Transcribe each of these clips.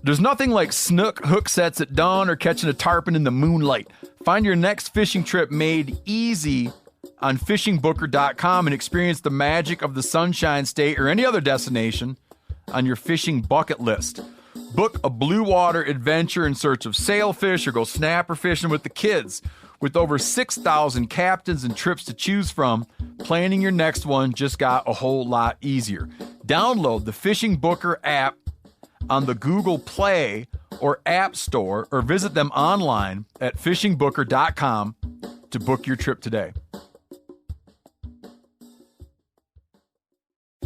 There's nothing like snook hook sets at dawn or catching a tarpon in the moonlight. Find your next fishing trip made easy on fishingbooker.com and experience the magic of the Sunshine State or any other destination on your fishing bucket list. Book a blue water adventure in search of sailfish or go snapper fishing with the kids. With over 6,000 captains and trips to choose from, planning your next one just got a whole lot easier. Download the Fishing Booker app on the Google Play or App Store or visit them online at fishingbooker.com to book your trip today.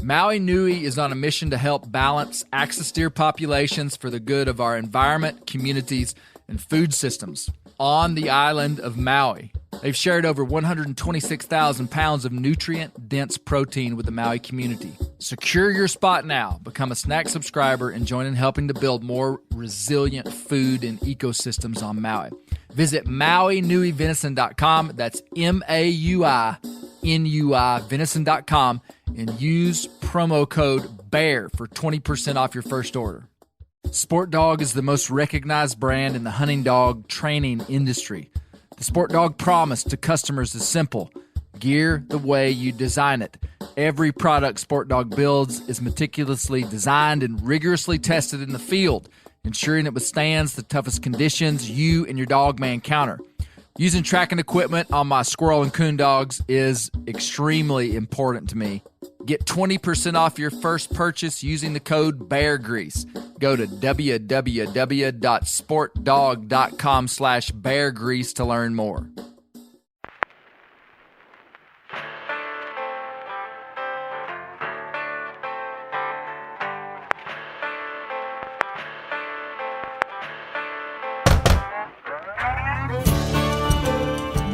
Maui Nui is on a mission to help balance axis deer populations for the good of our environment, communities, and food systems on the island of Maui. They've shared over 126,000 pounds of nutrient-dense protein with the Maui community. Secure your spot now. Become a Snack subscriber and join in helping to build more resilient food and ecosystems on Maui. Visit MauiNuiVenison.com. That's MAUINUI venison.com and use promo code BEAR for 20% off your first order. Sport Dog is the most recognized brand in the hunting dog training industry. The Sport Dog promise to customers is simple: gear the way you design it. Every product Sport Dog builds is meticulously designed and rigorously tested in the field, ensuring it withstands the toughest conditions you and your dog may encounter. Using tracking equipment on my squirrel and coon dogs is extremely important to me. Get 20% off your first purchase using the code BEARGREASE. Go to www.sportdog.com/beargrease to learn more.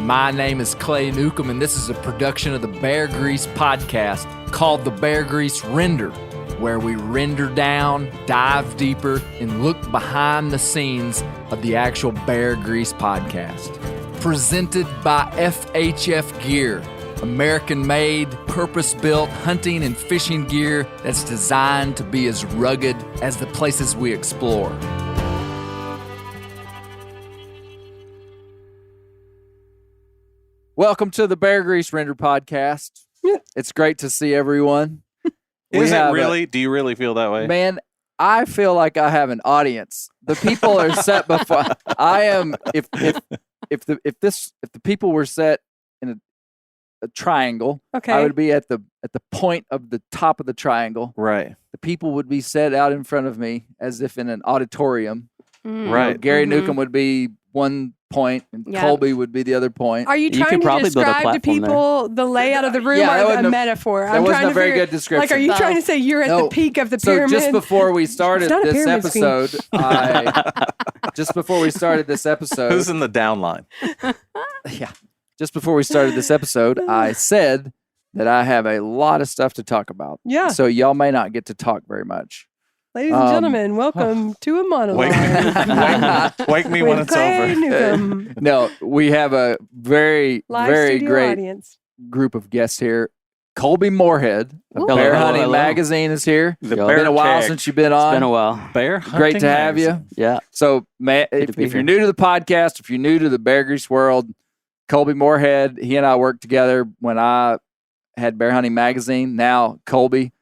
My name is Clay Newcomb, and this is a production of the Bear Grease podcast called The Bear Grease Render, where we render down, dive deeper, and look behind the scenes of the actual Bear Grease podcast. Presented by FHF Gear, American-made, purpose-built hunting and fishing gear that's designed to be as rugged as the places we explore. Welcome to the Bear Grease Render podcast. It's great to see everyone. Is it really? Do you really feel that way? Man, I feel like I have an audience. The people are set before I am. If the people were set in a triangle, okay, I would be at the point of the top of the triangle. Right. The people would be set out in front of me as if in an auditorium. Right. You know, Gary Newcomb would be one point, and Colby would be the other point. Are you trying to describe to people the layout of the room or a metaphor? That wasn't a very good description. Like, are you trying to say you're at the peak of the pyramid? So just before we started this episode, who's in the down line? Yeah. Just before we started this episode, I said that I have a lot of stuff to talk about. Yeah. So y'all may not get to talk very much. Ladies and gentlemen, welcome to a monologue. Wake me when it's over. No, we have a very great audience. Group of guests here. Colby Moorhead of Bear Hunting Magazine is here. It's been a while since you've been on. It's been a while. Bear Hunting Great to have you. Yeah. So, if you're new to the podcast, if you're new to the Bear Grease world, Colby Moorhead, he and I worked together when I had Bear Hunting Magazine. Now, Colby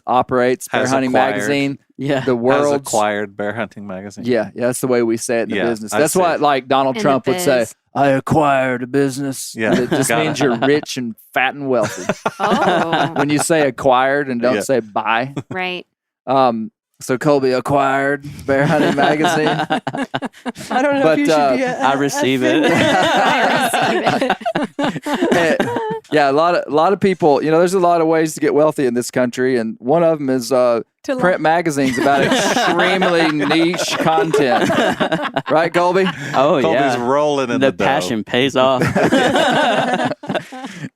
operates Bear Hunting Magazine. Yeah. The world's has acquired Bear Hunting Magazine. Yeah, that's the way we say it in the business. That's what like Donald Trump would say. I acquired a business. Yeah. It just means you're rich and fat and wealthy. Oh. When you say acquired and don't say buy. Right. So Colby acquired Bear Hunting Magazine. I don't know if you should be I receive it. Yeah, a lot of people, there's a lot of ways to get wealthy in this country, and one of them is print magazines about extremely niche content. Right, Colby? Oh, Colby's rolling in the dough. passion pays off.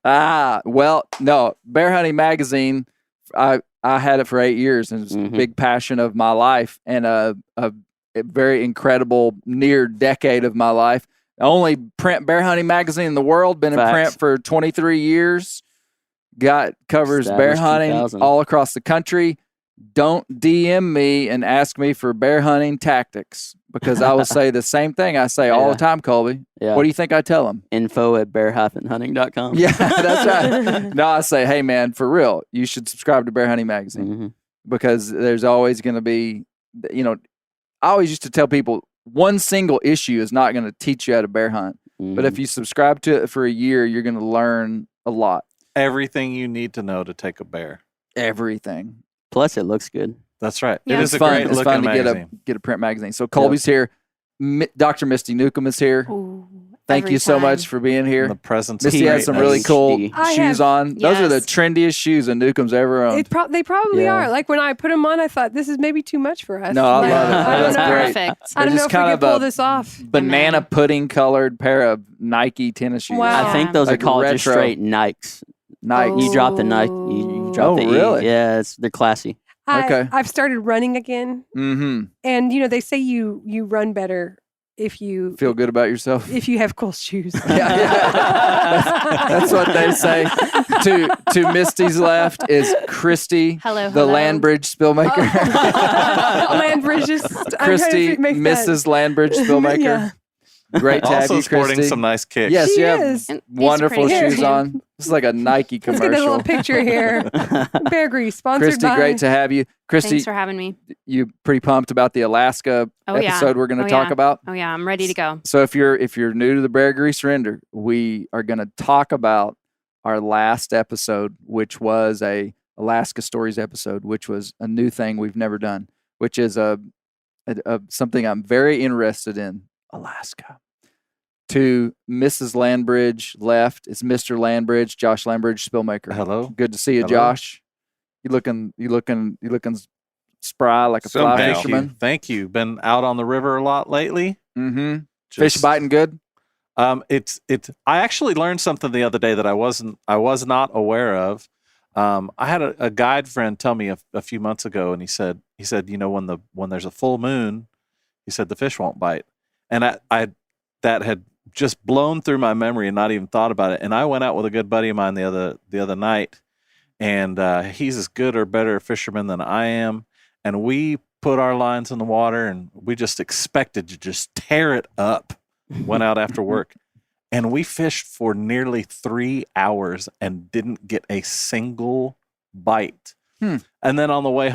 Well, no, Bear Hunting Magazine, I had it for 8 years, and it's a big passion of my life and a very incredible near decade of my life. Only print Bear Hunting Magazine in the world, been in print for 23 years. Covers bear hunting all across the country. don't DM me and ask me for bear hunting tactics because I will say the same thing I say all the time, Colby. Yeah. What do you think I tell them? info@bear-hunting.com. Yeah, that's right. No, I say, hey, man, for real, you should subscribe to Bear Hunting Magazine because there's always going to be, I always used to tell people one single issue is not going to teach you how to bear hunt. But if you subscribe to it for a year, you're going to learn a lot. Everything you need to know to take a bear. Everything. Plus, it looks good. That's right. Yeah. It is It's a fun. great It's looking fun to magazine. get a print magazine. So Colby's here. Dr. Misty Newcomb is here. Ooh, Thank you so much for being In here. the presence Misty of has some greatness. really cool I shoes have- on. Those are the Yes. trendiest shoes a Newcomb's ever owned. They probably Yeah. are. Like when I put them on, I thought this is maybe too much for us. No, I Like, love it. I don't That's know. great. Perfect. I don't They're know just if we kind could of pull a this off. banana Amen. pudding colored pair of Nike tennis shoes. Wow. I think those Like are called just retro. straight Nikes. Nike. You drop the Nike. You drop Oh, the really? E. Yeah, they're classy. Okay. I've started running again, Mm-hmm. and they say you run better if you Feel good about yourself. if you have cool shoes. That's what they say. To Misty's left is Christy, Hello, the hello. Landbridge spillmaker. Landbridge is Christy, Mrs. Landbridge spillmaker. Yeah. Great to have Also you, sporting Christy. some nice kicks. Yes, She you have is. And these are wonderful pretty shoes good. on. This is like a Nike Let's get a little commercial. picture here. Bear Grease, sponsored Christy, by. great to have you. Christy, Thanks for having me. you pretty pumped about the Alaska Oh, yeah. episode we're going to Oh, talk yeah. about? Oh yeah, I'm ready to go. So if you're new to the Bear Grease Surrender, we are going to talk about our last episode, which was a Alaska Stories episode, which was a new thing we've never done, which is a something I'm very interested in. Alaska. To Mrs. Landbridge left is Mr. Landbridge, Josh Landbridge, spillmaker. Hello. Good to see you, Hello. Josh. You looking spry like a fly Thank fisherman. you. Thank you. Been out on the river a lot lately. Mm-hmm. Fish Just- biting good. It's. I actually learned something the other day that I was not aware of. I had a guide friend tell me a few months ago, and he said when there's a full moon, he said the fish won't bite, and I that had just blown through my memory and not even thought about it. And I went out with a good buddy of mine the other night, and he's as good or better a fisherman than I am, and we put our lines in the water, and we just expected to just tear it up. Went out after work, and we fished for nearly 3 hours and didn't get a single bite. And then on the way,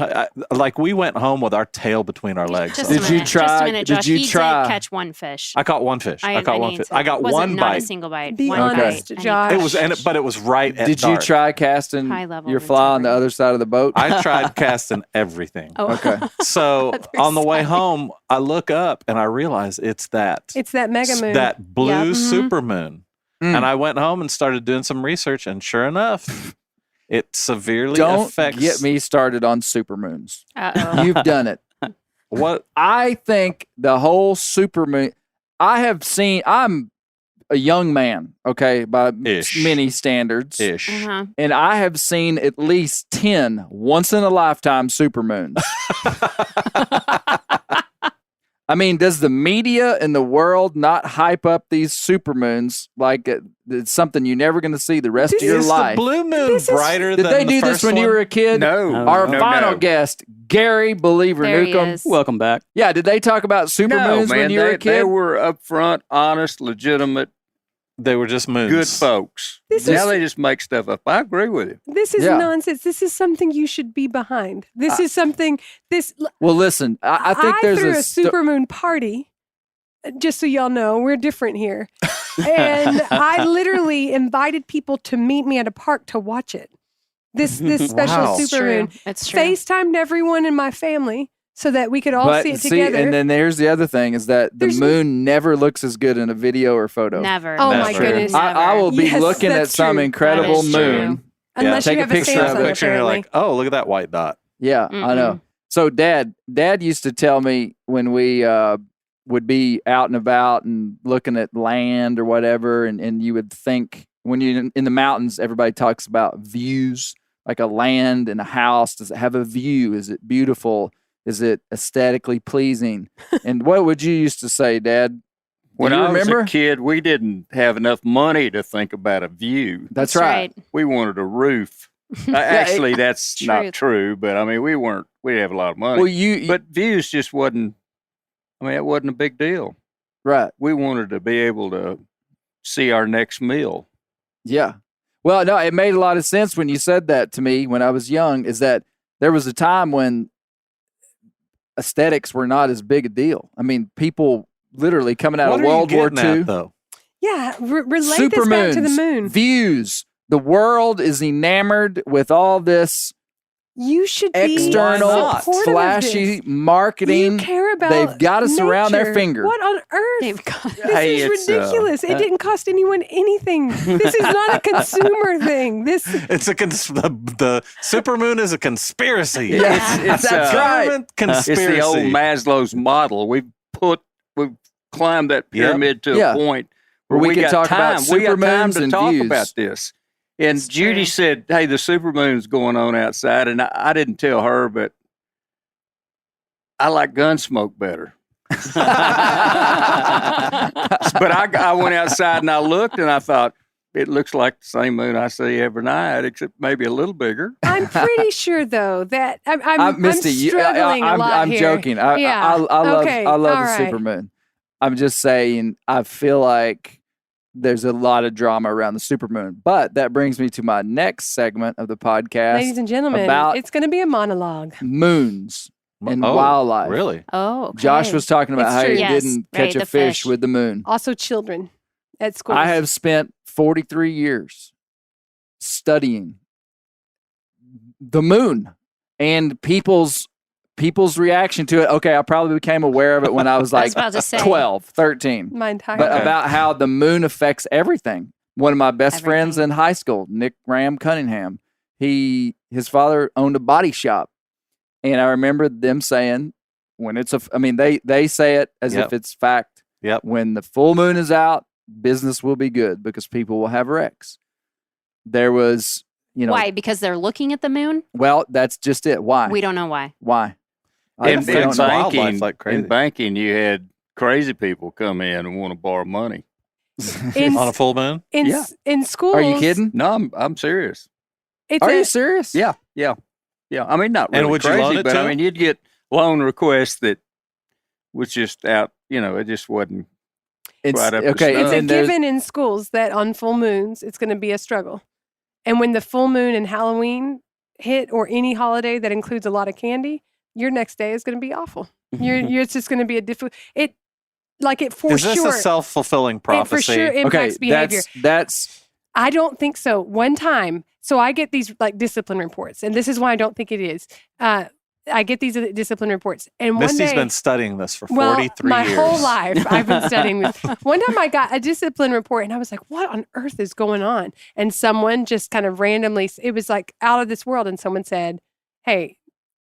we went home with our tail between our legs. Just Did a you minute, try- Just a minute, did Josh. you he try- did catch one fish. I caught one fish. I caught one need fish. to- I got wasn't one not a bite. single bite. Be one honest, bite. And he Josh. It was, but it was right at Did you dark. try casting High level your of fly on the integrity. other side of the boat? I tried casting everything. Oh, Okay. So Other on the way side. home, I look up and I realize it's that mega moon. that blue Yep. supermoon. Mm. And I went home and started doing some research, and sure enough, it severely Don't affects get me started on supermoons. Uh-oh. You've done it. what I think the whole supermoon. I'm a young man, okay, by Ish. many standards, ish. Uh-huh. and I have seen at least 10 once in a lifetime supermoons. I mean, does the media in the world not hype up these supermoons like it's something you're never going to see the rest of your Is life? the blue moon This is- brighter Did than they the do this first when you one? were a kid? No. Our no, final no. guest, Gary Believer There he Newcomb. is. Welcome back. Yeah, did they talk about supermoons No, man, when you were a they kid? were upfront, honest, legitimate, They were just moons. good folks. This Now is- they just make stuff up. I agree with you. This is Yeah. nonsense. This is something you should be behind. This is something. Well, listen, I think there's threw a a supermoon party. Just so y'all know, we're different here. And I literally invited people to meet me at a park to watch it. This special Wow. It's supermoon. true. It's true. FaceTimed everyone in my family so that we could all but see it see, together. and then there's the other thing is that the There's- moon never looks as good in a video or photo. Never. Oh my Never. goodness. I will be Yes, looking at that's some true. incredible That is moon. true. Unless Take you a have a picture of Samsung, it. Picture and you're apparently. like, oh, look at that white dot. Yeah, I know. So Dad used to tell me when we would be out and about and looking at land or whatever, and you would think when you're in the mountains, everybody talks about views, like a land and a house. Does it have a view? Is it beautiful? Is it aesthetically pleasing? And what would you used to say, Dad? When Do you I was remember? a kid, we didn't have enough money to think about a view. That's right. We wanted a roof. Actually, that's Truth. not true. But I mean, we didn't have a lot of money. Well, you but views just wasn't. I mean, it wasn't a big deal. right. We wanted to be able to see our next meal. Yeah. Well, no, it made a lot of sense when you said that to me when I was young, is that there was a time when aesthetics were not as big a deal. I mean, people literally coming out What of are you World War getting at, II. though? Yeah, relate this back to the moon. Views. The world is enamored with all this You should be external, supportive of flashy this. marketing. You care about They've got us around their nature. finger. What on earth? They've got This Hey, is it's, ridiculous. It didn't cost anyone anything. This is not a consumer thing. This It's the supermoon is a conspiracy. Yes, It's, that's right. Government conspiracy. It's the old Maslow's model. We've climbed that pyramid to Yeah. a point Where we can got talk time. about We got time supermoons to and talk views. about this. And It's Judy true. said, "Hey, the supermoon's going on outside," and I didn't tell her, but I like Gunsmoke better. But I went outside and I looked and I thought, it looks like the same moon I see every night, except maybe a little bigger. I'm pretty sure though that I'm Misty, struggling a lot I'm here. joking. I love Okay. I love All the right. supermoon. I'm just saying I feel like there's a lot of drama around the supermoon. But that brings me to my next segment of the podcast, Ladies and gentlemen, about- it's going to be a monologue. moons and Oh, wildlife. Really? Oh, okay. Josh was talking about It's how true. he Yes, didn't right, catch a the fish fish. with the moon. Also, children at school. I have spent 43 years studying the moon and people's reaction to it. Okay, I probably became aware of it when I was I like was about to say. 12, 13. my entire But Okay. about how the moon affects everything. One of my best friends Everything. in high school, Nick Graham Cunningham, his father owned a body shop. And I remember them saying, when it's they say it as Yep. if it's fact. Yep. When the full moon is out, business will be good because people will have wrecks. There was, Why? Because they're looking at the moon? well, that's just it. Why? We don't know why. Why? It In affects don't know. wildlife banking, like crazy. in banking, you had crazy people come in and want to borrow money. in, On a full moon? in, Yeah. in schools. Are you kidding? No, I'm serious. It's Are a- you serious? Yeah. I mean, not really And would you crazy, loan it but to I them? mean, you'd get loan requests that was just out. It just wasn't. It's Right up the okay. snow. It's a and there's- given in schools that on full moons it's going to be a struggle. And when the full moon and Halloween hit, or any holiday that includes a lot of candy, your next day is going to be awful. It's just going to be a difficult. It for Is this sure. a self-fulfilling It for prophecy? sure impacts behavior. That's I don't think so. One time, so I get these discipline reports, and this is why I don't think it is. I get these discipline reports, and one Misty's day, been studying this for well, 43 my years. whole life I've been studying this. One time I got a discipline report, and I was like, "What on earth is going on?" And someone just kind of randomly, it was like out of this world, and someone said, "Hey,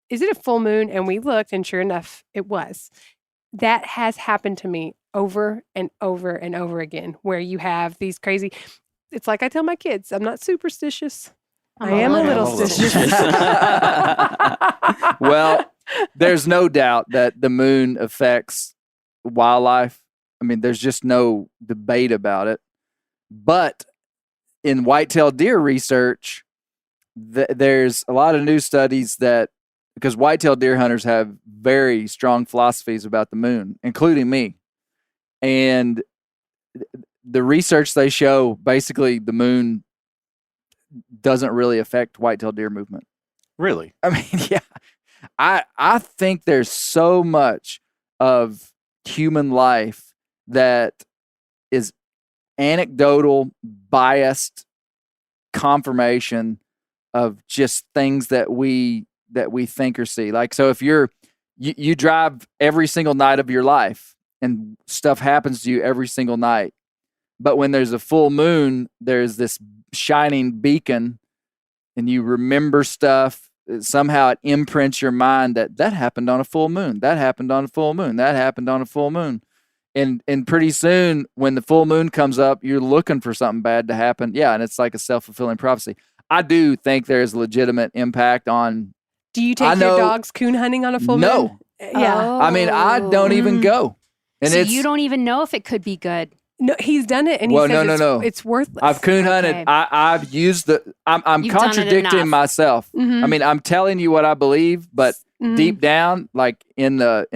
is it a full moon?" And we looked, and sure enough, it was. That has happened to me over and over and over again, where you have these crazy. It's like I tell my kids, I'm not superstitious. I am a little suspicious. well, there's no doubt that the moon affects wildlife. I mean, there's just no debate about it. But in white-tailed deer research, there's a lot of new studies that, because white-tailed deer hunters have very strong philosophies about the moon, including me. And the research they show, basically the moon doesn't really affect white-tailed deer movement. Really? I mean, yeah. I think there's so much of human life that is anecdotal, biased confirmation of just things that we think or see. Like, so if you drive every single night of your life and stuff happens to you every single night, but when there's a full moon, there's this shining beacon and you remember stuff, somehow it imprints your mind that happened on a full moon. That happened on a full moon. That happened on a full moon. And pretty soon when the full moon comes up, you're looking for something bad to happen. Yeah, and it's like a self-fulfilling prophecy. I do think there's legitimate impact on. Do you take I know- your dogs coon hunting on a full No. moon? Yeah. I mean, I don't even Mm. go. And so it's you don't even know if it could be good. No, he's done it, and he Well, says no. it's worthless. I've coon hunted. Okay. I've used the. I'm You've done it contradicting enough. myself. Mhm. I mean, I'm telling you what I believe, but Mhm. deep down, like in the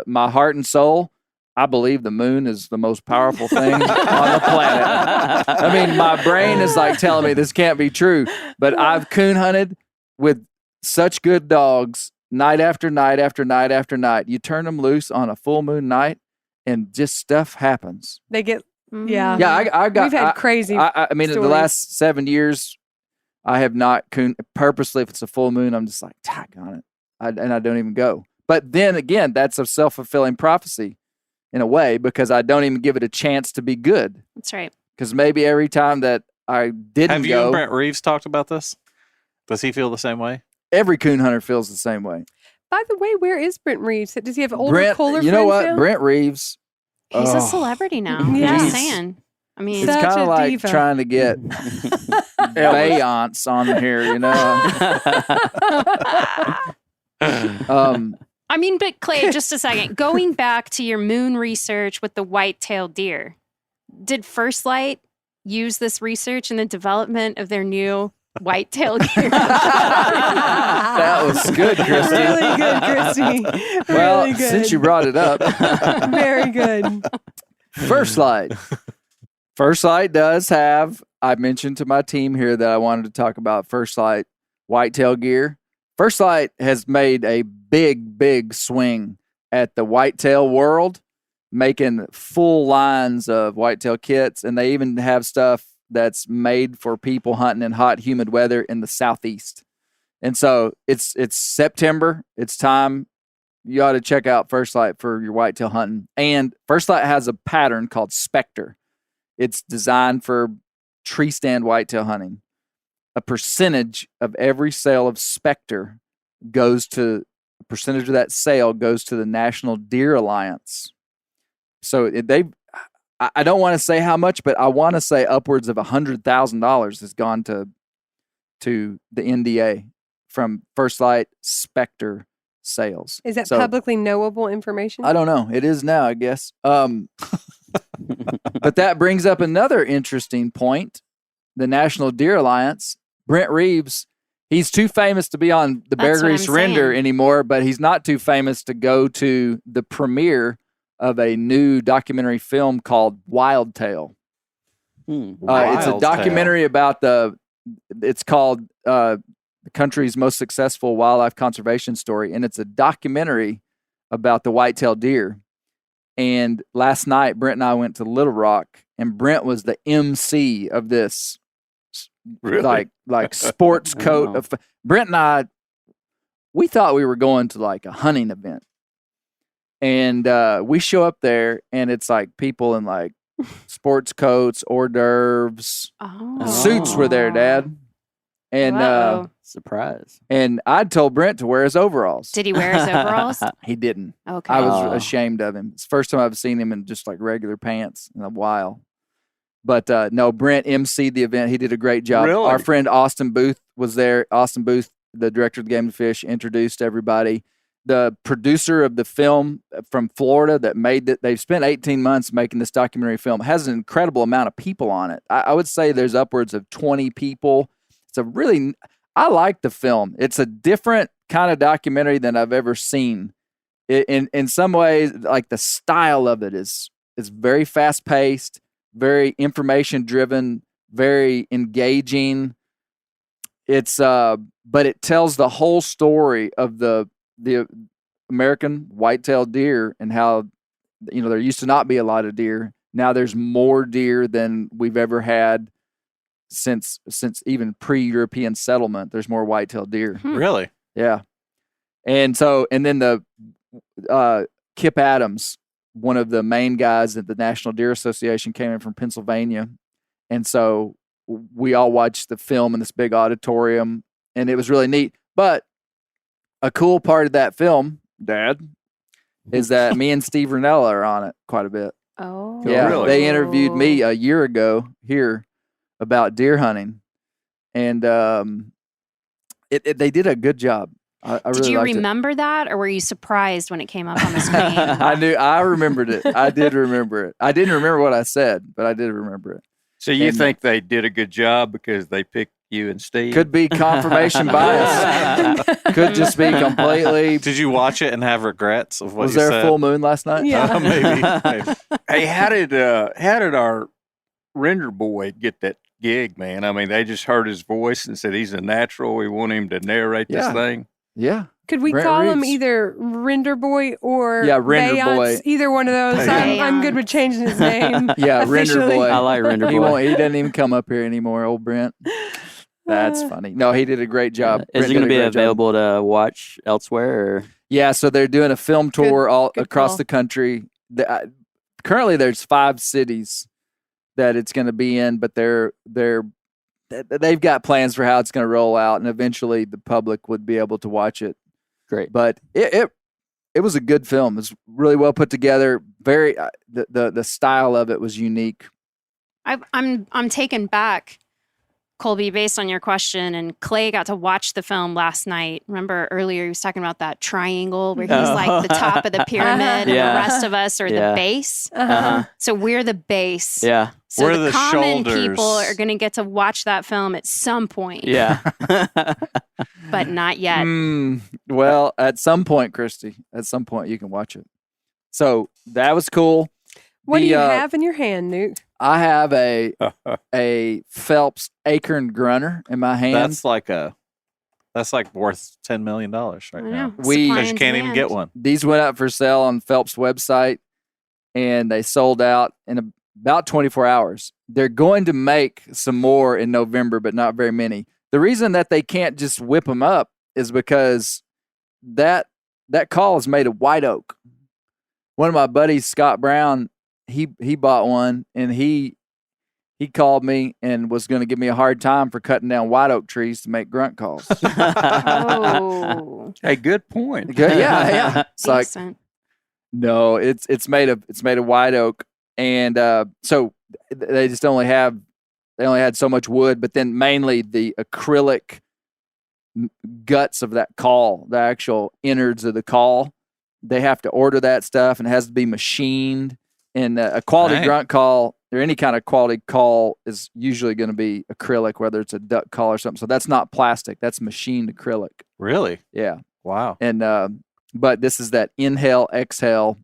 my heart and soul, I believe the moon is the most powerful thing on the planet. I mean, my brain is like telling me this can't be true, but I've coon hunted with such good dogs night after night after night after night. You turn them loose on a full moon night, and just stuff happens. They get Mm. Yeah. Yeah, I got. We've had crazy. I mean, in the stories. last 7 years, I have not coon purposely. If it's a full moon, I'm just like, tack on it, and I don't even go. But then again, that's a self-fulfilling prophecy in a way, because I don't even give it a chance to be good. That's right. Because maybe every time that I didn't Have you go, and Brent Reeves talked about this? Does he feel the same way? every coon hunter feels the same way. By the way, where is Brent Reeves? Does he have older, Brent, cooler you know friends what? now? Brent Reeves. He's oh, a celebrity now. Yeah. I'm He's- just saying. I mean, It's Such kind a of like diva. trying to get Beyonce on here, you know. I mean, but Clay, just a second. Going back to your moon research with the white-tailed deer, did First Light use this research in the development of their new white-tailed deer? That was good, Christy. Really good, Christy. Well, Really good. since you brought it up, Very good. First Light. First Light does have, I mentioned to my team here that I wanted to talk about First Light whitetail gear. First Light has made a big swing at the whitetail world, making full lines of whitetail kits, and they even have stuff that's made for people hunting in hot, humid weather in the southeast. And so it's September. It's time. You ought to check out First Light for your whitetail hunting. And First Light has a pattern called Spectre. It's designed for tree stand whitetail hunting. A percentage of every sale of Spectre goes to a percentage of that sale goes to the National Deer Alliance. So I don't want to say how much, but I want to say upwards of $100,000 has gone to the NDA from First Light Spectre sales. Is that So, publicly knowable information? I don't know. It is now, I guess. But that brings up another interesting point. The National Deer Alliance, Brent Reeves, he's too famous to be on the Bear That's what Grease I'm Render saying. anymore, but he's not too famous to go to the premiere of a new documentary film called Wild Tale. It's a Wild Tale. documentary about it's called the country's most successful wildlife conservation story, and it's a documentary about the whitetail deer. And last night, Brent and I went to Little Rock, and Brent was the MC of this, Really? like sports coat. Wow. Of Brent and I, we thought we were going to like a hunting event, and we show up there, and it's like people in like sports coats, hors d'oeuvres, Oh. suits were there, Dad, and Whoa. Surprise. and I told Brent to wear his overalls. Did he wear his overalls? He didn't. Okay. I was Oh. ashamed of him. It's the first time I've seen him in just like regular pants in a while. But no, Brent emceed the event. He did a great job. Really? Our friend Austin Booth was there. Austin Booth, the director of the Game and Fish, introduced everybody. The producer of the film from Florida that made it, they've spent 18 months making this documentary film, has an incredible amount of people on it. I would say there's upwards of 20 people. It's a really, I like the film. It's a different kind of documentary than I've ever seen. In some ways, like the style of it is very fast paced, very information driven, very engaging. It's but it tells the whole story of the American white-tailed deer and how, you know, there used to not be a lot of deer. Now there's more deer than we've ever had since even pre-European settlement. There's more white-tailed deer. Really? Yeah. And then the Kip Adams, one of the main guys at the National Deer Association, came in from Pennsylvania. And so we all watched the film in this big auditorium, and it was really neat. But a cool part of that film, Dad, is that me and Steve Ranella are on it quite a bit. Oh. Yeah, really? they interviewed me a year ago here about deer hunting, and they did a good job. I Did really you liked it. remember that, or were you surprised when it came up on the screen? I remembered it. I did remember it. I didn't remember what I said, but I did remember it. So you And- think they did a good job because they picked you and Steve? Could be confirmation bias. Could just be completely. Did you watch it and have regrets of what Was you there said? a full moon last night? Yeah. Maybe. Hey, how did our render boy get that gig, man? I mean, they just heard his voice and said he's a natural. We want him to narrate this Yeah. thing. Yeah. Could we Brent call him Reeves. either Render Boy or Yeah, Render Beyonce? Boy. Either one of those. I'm good with changing his name. Yeah, Render officially. Boy. I like Render He Boy. won't. He doesn't even come up here anymore, old Brent. That's funny. No, he did a great job. Is Brent it did going a to be great job. available to watch elsewhere? Or? Yeah, so they're doing a film tour all good across call. the country. Currently, there's 5 cities that it's going to be in, but they've got plans for how it's going to roll out, and eventually the public would be able to watch it. Great. But it was a good film. It's really well put together. Very the style of it was unique. I'm taken back, Colby, based on your question. And Clay got to watch the film last night. Remember earlier he was talking about that triangle where he's like the top of the pyramid, and Yeah. the rest of us are Yeah. the base. Uh-huh. So we're the base. Yeah. So We're the the common shoulders. people are going to get to watch that film at some point. Yeah. But not yet. Well, at some point, Christy, at some point you can watch it. So that was cool. What do The, you have in your hand, Newt? I have a Phelps Acorn Grunner in my hand. That's like worth $10 million right I now. know. We- Supply Because you and can't even demand. get one. These went up for sale on Phelps' website, and they sold out in about 24 hours. They're going to make some more in November, but not very many. The reason that they can't just whip them up is because that call is made of white oak. One of my buddies, Scott Brown, he bought one, and he called me and was going to give me a hard time for cutting down white oak trees to make grunt calls. Oh, Hey, good point. Good, yeah. It's like, decent. no, it's made of white oak, and so they just only had so much wood, but then mainly the acrylic guts of that call, the actual innards of the call, they have to order that stuff, and it has to be machined. And a quality Dang. grunt call or any kind of quality call is usually going to be acrylic, whether it's a duck call or something. So that's not plastic; that's machined acrylic. Really? Yeah. Wow. And but this is that inhale exhale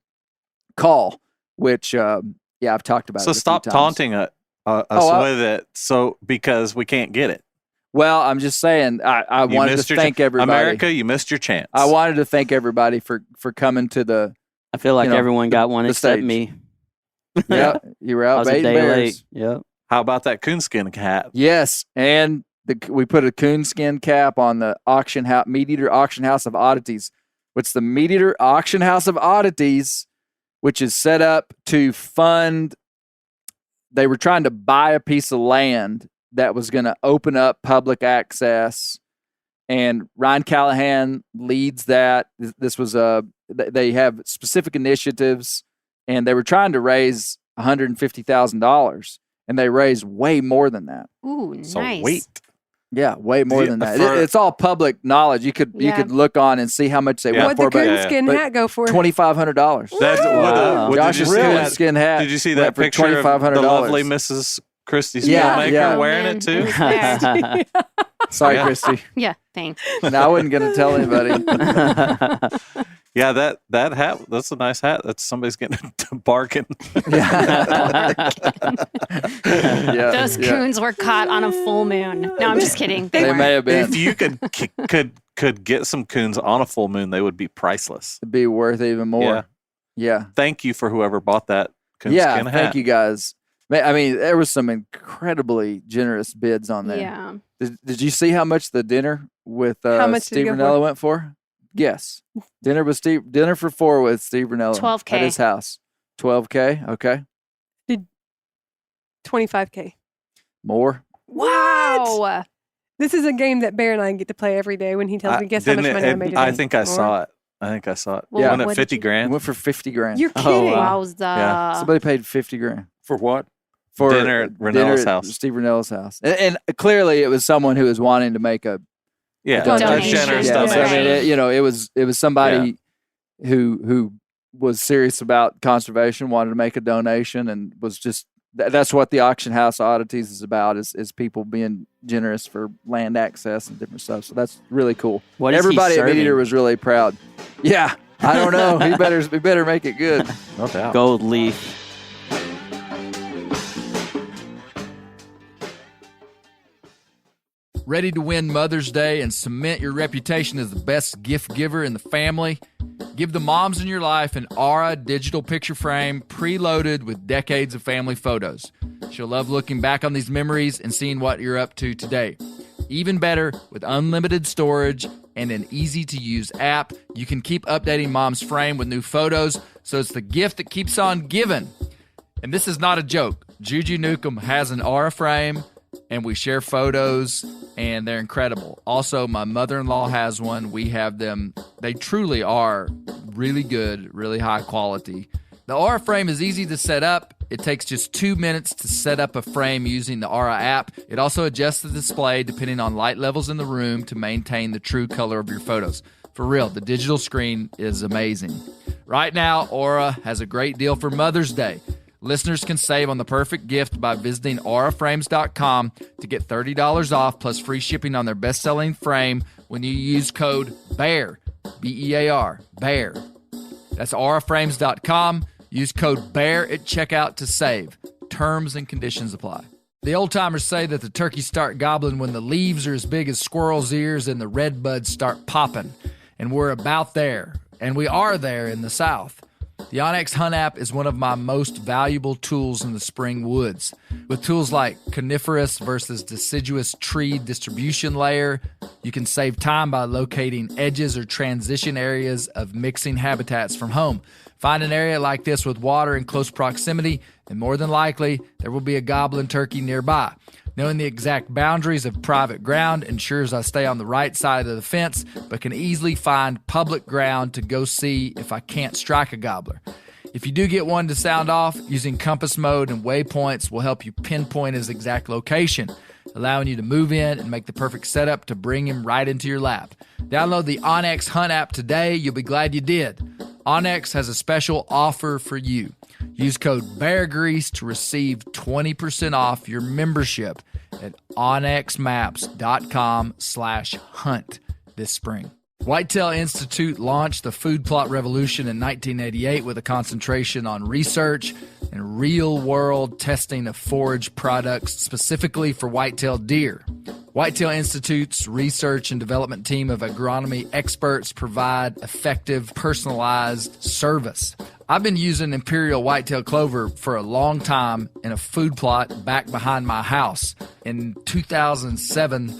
call, which I've talked about. So it a few stop times. taunting us Oh, with it. So because we can't get it. Well, I'm just saying I You wanted to missed your thank everybody. America, you missed your chance. I wanted to thank everybody for coming to the. I feel like You know, everyone got one the except stage. me. Yeah, you were I out was a baiting day bears. late. Yep. How about that coonskin hat? Yes, and we put a coonskin cap on the auction house, Meat Eater Auction House of Oddities. What's the Meat Eater Auction House of Oddities, which is set up to fund. They were trying to buy a piece of land that was going to open up public access, and Ryan Callahan leads that. This was they have specific initiatives, and they were trying to raise $150,000, and they raised way more than that. Ooh, So nice. wait. Yeah, way more The- than that. for- It's all public knowledge. You could Yeah. look on and see how much they Yeah. went What'd for, the but coonskin but hat go for? $2,500. That's Wow. did Josh's you see that? coonskin hat. Did you see went that for picture of the $2,500. lovely Mrs. Christie Yeah, Steelmaker yeah. wearing Oh, it too? man. It was there. Sorry, Yeah. Christy. Yeah, thanks. No, I wasn't going to tell anybody. Yeah, that hat, that's a nice hat. That's somebody's getting a bargain. Yeah. Yeah, Those yeah. coons were caught on a full moon. No, I'm just kidding. They weren't. may have been. If you could get some coons on a full moon, they would be priceless. It'd be worth even more. Yeah. Thank you for whoever bought that coonskin Yeah. hat. Thank you guys. I mean, there was some incredibly generous bids on there. Yeah. Did you see how much the dinner with How much did Steve it go Ranella went for? Yes. Dinner for 4 with Steve Ranella. $12K. At his house. $12K. Okay. 25K. More. Wow. This is a game that Bear and I get to play every day when he tells me, guess how much Didn't money I it- made today. I think I More. saw it. I think I saw it. Well, Wasn't what it did 50 you- It grand? went for 50 grand. You're Oh, kidding. wow. Wowza. Yeah. Somebody paid 50 grand For what? for Dinner at Ranella's house. Steve Ranella's house. And clearly it was someone who was wanting to make a Yeah, Donation. that's generous Yeah, So, I donation. mean, it was somebody who was serious about conservation, wanted to make a donation, and was just that's what the Auction House Oddities is about is people being generous for land access and different stuff. So that's really cool. What is he Everybody at serving? Meat Eater was really proud. Yeah, I don't know. He better make it good. No doubt. Gold leaf. Ready to win Mother's Day and cement your reputation as the best gift giver in the family? Give the moms in your life an Aura digital picture frame preloaded with decades of family photos. She'll love looking back on these memories and seeing what you're up to today. Even better, with unlimited storage and an easy-to-use app, you can keep updating mom's frame with new photos, so it's the gift that keeps on giving. And this is not a joke. Juju Newcomb has an Aura frame, and we share photos, and they're incredible. Also, my mother-in-law has one. We have them. They truly are really good, really high quality. The Aura frame is easy to set up. It takes just 2 minutes to set up a frame using the Aura app. It also adjusts the display depending on light levels in the room to maintain the true color of your photos. For real, the digital screen is amazing. Right now, Aura has a great deal for Mother's Day. Listeners can save on the perfect gift by visiting auraframes.com to get $30 off plus free shipping on their best-selling frame when you use code BEAR, B-E-A-R, BEAR. That's auraframes.com. Use code BEAR at checkout to save. Terms and conditions apply. The old-timers say that the turkeys start gobbling when the leaves are as big as squirrels' ears and the red buds start popping. And we're about there. And we are there in the South. The onX Hunt app is one of my most valuable tools in the spring woods. With tools like coniferous versus deciduous tree distribution layer, you can save time by locating edges or transition areas of mixing habitats from home. Find an area like this with water in close proximity, and more than likely, there will be a gobbling turkey nearby. Knowing the exact boundaries of private ground ensures I stay on the right side of the fence, but can easily find public ground to go see if I can't strike a gobbler. If you do get one to sound off, using compass mode and waypoints will help you pinpoint his exact location, allowing you to move in and make the perfect setup to bring him right into your lap. Download the onX Hunt app today. You'll be glad you did. onX has a special offer for you. Use code BEARGREASE to receive 20% off your membership at onxmaps.com/hunt this spring. Whitetail Institute launched the food plot revolution in 1988 with a concentration on research and real-world testing of forage products specifically for whitetail deer. Whitetail Institute's research and development team of agronomy experts provide effective, personalized service. I've been using Imperial Whitetail Clover for a long time in a food plot back behind my house. In 2007,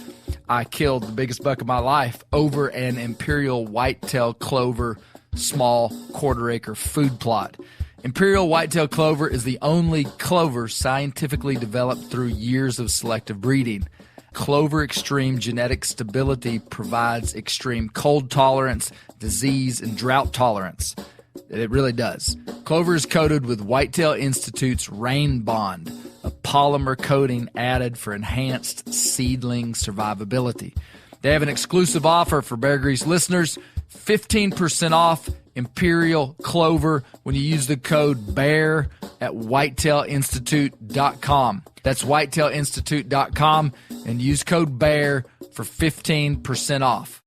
I killed the biggest buck of my life over an Imperial Whitetail Clover small quarter-acre food plot. Imperial Whitetail Clover is the only clover scientifically developed through years of selective breeding. Clover Extreme genetic stability provides extreme cold tolerance, disease, and drought tolerance. It really does. Clover is coated with Whitetail Institute's Rain Bond, a polymer coating added for enhanced seedling survivability. They have an exclusive offer for Bear Grease listeners, 15% off Imperial Clover when you use the code BEAR at whitetailinstitute.com. That's whitetailinstitute.com and use code BEAR for 15% off.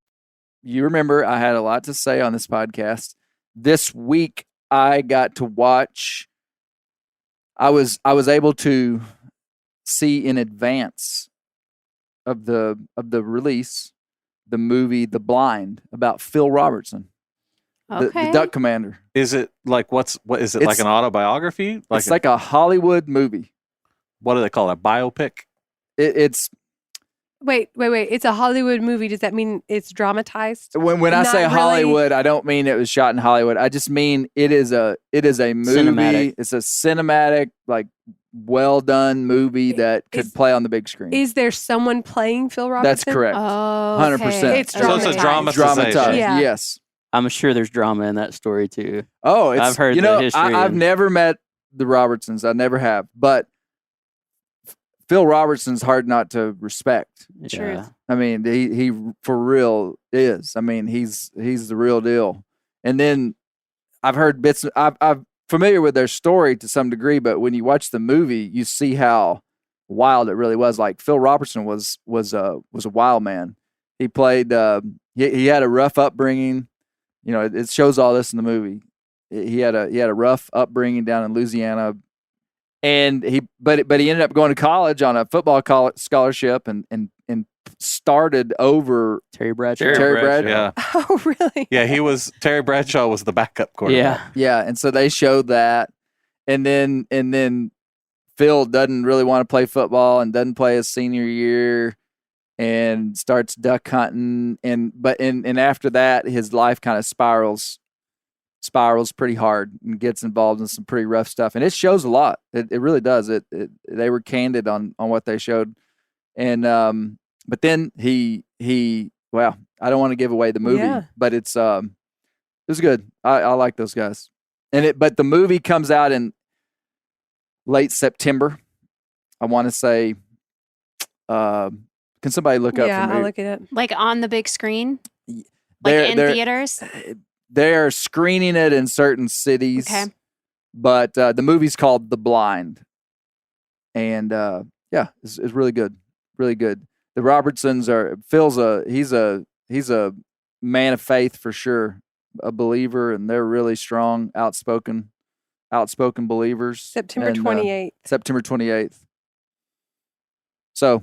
You remember I had a lot to say on this podcast. This week I got to watch. I was able to see in advance of the release the movie The Blind about Phil Robertson, the duck commander. Is it like what is it, like an autobiography? It's like a Hollywood movie. What do they call it? A biopic? It's Wait. It's a Hollywood movie. Does that mean it's dramatized? when I Not say really. Hollywood, I don't mean it was shot in Hollywood. I just mean it is a movie. Cinematic. It's a cinematic, like well done movie that could play on the big screen. Is there someone playing Phil Robertson? That's correct. Oh, 100%. It's So it's a dramatized. dramatization. Yeah. Yes. I'm sure there's drama in that story too. Oh, it's, I've heard you the know, history I've and- never met the Robertsons. I never have. But Phil Robertson's hard not to respect. Truth. Yeah. I mean, he for real is. I mean, he's the real deal. And then I've heard bits. I'm familiar with their story to some degree, but when you watch the movie, you see how wild it really was. Like Phil Robertson was a wild man. He played. He had a rough upbringing. You know, it shows all this in the movie. He had a rough upbringing down in Louisiana, and he ended up going to college on a football scholarship and started over Terry Bradshaw. Terry Bradshaw. Yeah. Oh, really? Yeah, Terry Bradshaw was the backup quarterback. Yeah. Yeah, and so they showed that, and then Phil doesn't really want to play football and doesn't play his senior year, and starts duck hunting, and after that his life kind of spirals pretty hard and gets involved in some pretty rough stuff, and it shows a lot. It really does. They were candid on what they showed, and but then he well, I don't want to give away the movie, Yeah. but it was good. I like those guys, but the movie comes out in late September. I want to say, can somebody look up Yeah, for me? I'll look it up. Like on the big screen, like They're- in they're- theaters. They're screening it in certain cities. Okay. But the movie's called The Blind, and yeah, it's really good, really good. The Robertsons he's a man of faith for sure, a believer, and they're really strong, outspoken believers. September And, 28th. September 28th. So,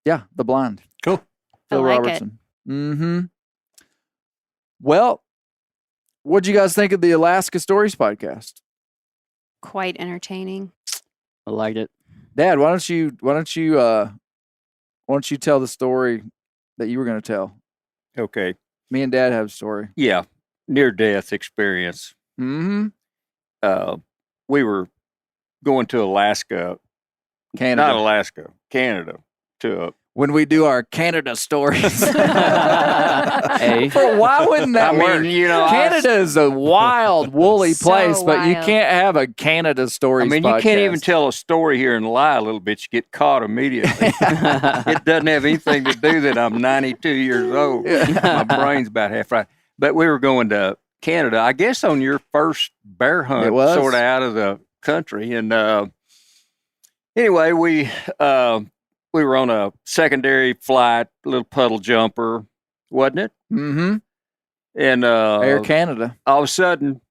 yeah, The Blind. Cool. I Phil like it. Robertson. Mm-hmm. Well, what'd you guys think of the Alaska Stories podcast? Quite entertaining. I liked it. Dad, why don't you tell the story that you were going to tell? Okay. Me and Dad have a story. Yeah. Near death experience. Mm-hmm. We were going to Alaska, Canada. not Alaska, Canada, to When we do our Canada stories. Hey. Why wouldn't that I work? mean, you know, Canada is a wild, woolly So place, but you wild. can't have a Canada stories I mean, you can't even podcast. tell a story here and lie a little bit. You get caught immediately. It doesn't have anything to do that I'm 92 years old. My brain's about half right. But we were going to Canada, I guess, on your first bear hunt, It was. sort of out of the country. And anyway, we were on a secondary flight, little puddle jumper, wasn't it? Mm-hmm. And Air Canada. all of a sudden,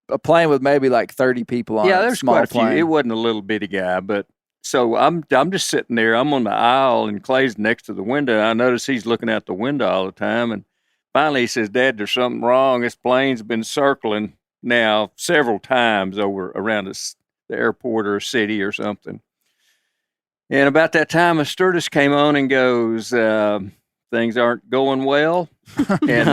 A plane with maybe like 30 people on it. yeah, there's small quite a few. plane. It wasn't a little bitty guy, but so I'm just sitting there. I'm on the aisle, and Clay's next to the window. I notice he's looking out the window all the time, and finally he says, "Dad, there's something wrong. This plane's been circling now several times over around the airport or city or something." And about that time, a stewardess came on and goes, "Things aren't going well." And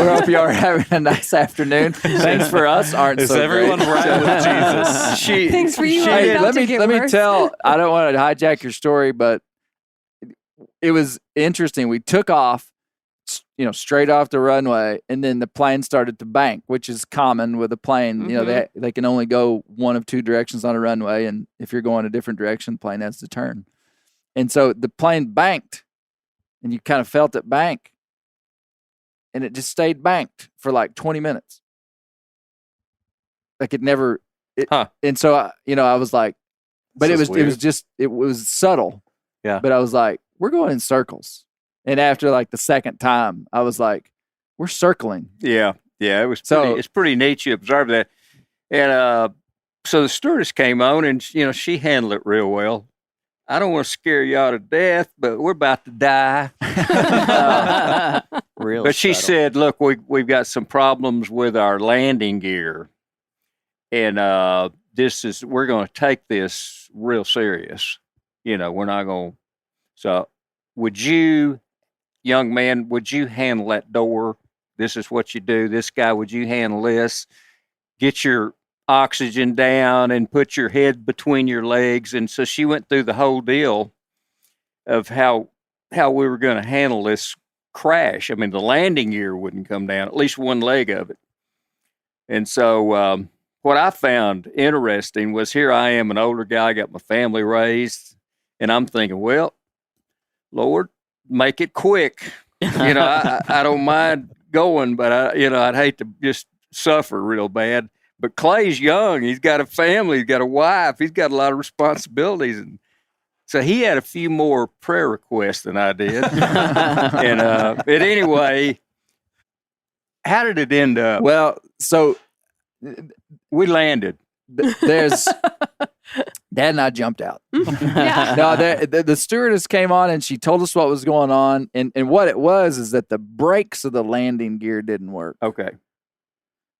We hope you are having a nice afternoon. Things for us aren't Is so everyone great. right with Jesus? she, Thanks for you. she I'm Hey, about let to me get let me worse. tell. I don't want to hijack your story, but it was interesting. We took off, straight off the runway, and then the plane started to bank, which is common with a plane. You know, they can only go one of two directions on a runway, and if you're going a different direction, the plane has to turn. And so the plane banked, and you kind of felt it bank, and it just stayed banked for like 20 minutes. Like it never. Huh. And so I was like, but This it is was subtle. Yeah. But I was like, we're going in circles. And after like the second time, I was like, we're circling. Yeah, it was. So- It's pretty neat. You observe that, and so the stewardess came on, and she handled it real well. I don't want to scare y'all to death, but we're about to die. Real But she subtle. said, "Look, we've got some problems with our landing gear, and we're going to take this real serious. We're not going. So, would you, young man, would you handle that door? This is what you do. This guy, would you handle this? Get your oxygen down and put your head between your legs." And so she went through the whole deal of how we were going to handle this crash. I mean, the landing gear wouldn't come down, at least one leg of it. And so what I found interesting was, here I am, an older guy, got my family raised, and I'm thinking, well, Lord, make it quick. You know, I don't mind going, but I'd hate to just suffer real bad. But Clay's young. He's got a family. He's got a wife. He's got a lot of responsibilities. And so he had a few more prayer requests than I did. But anyway, how did it end up? Well, so We landed. there's Dad and I jumped out. Yeah. No, the stewardess came on and she told us what was going on. And what it was is that the brakes of the landing gear didn't work. Okay.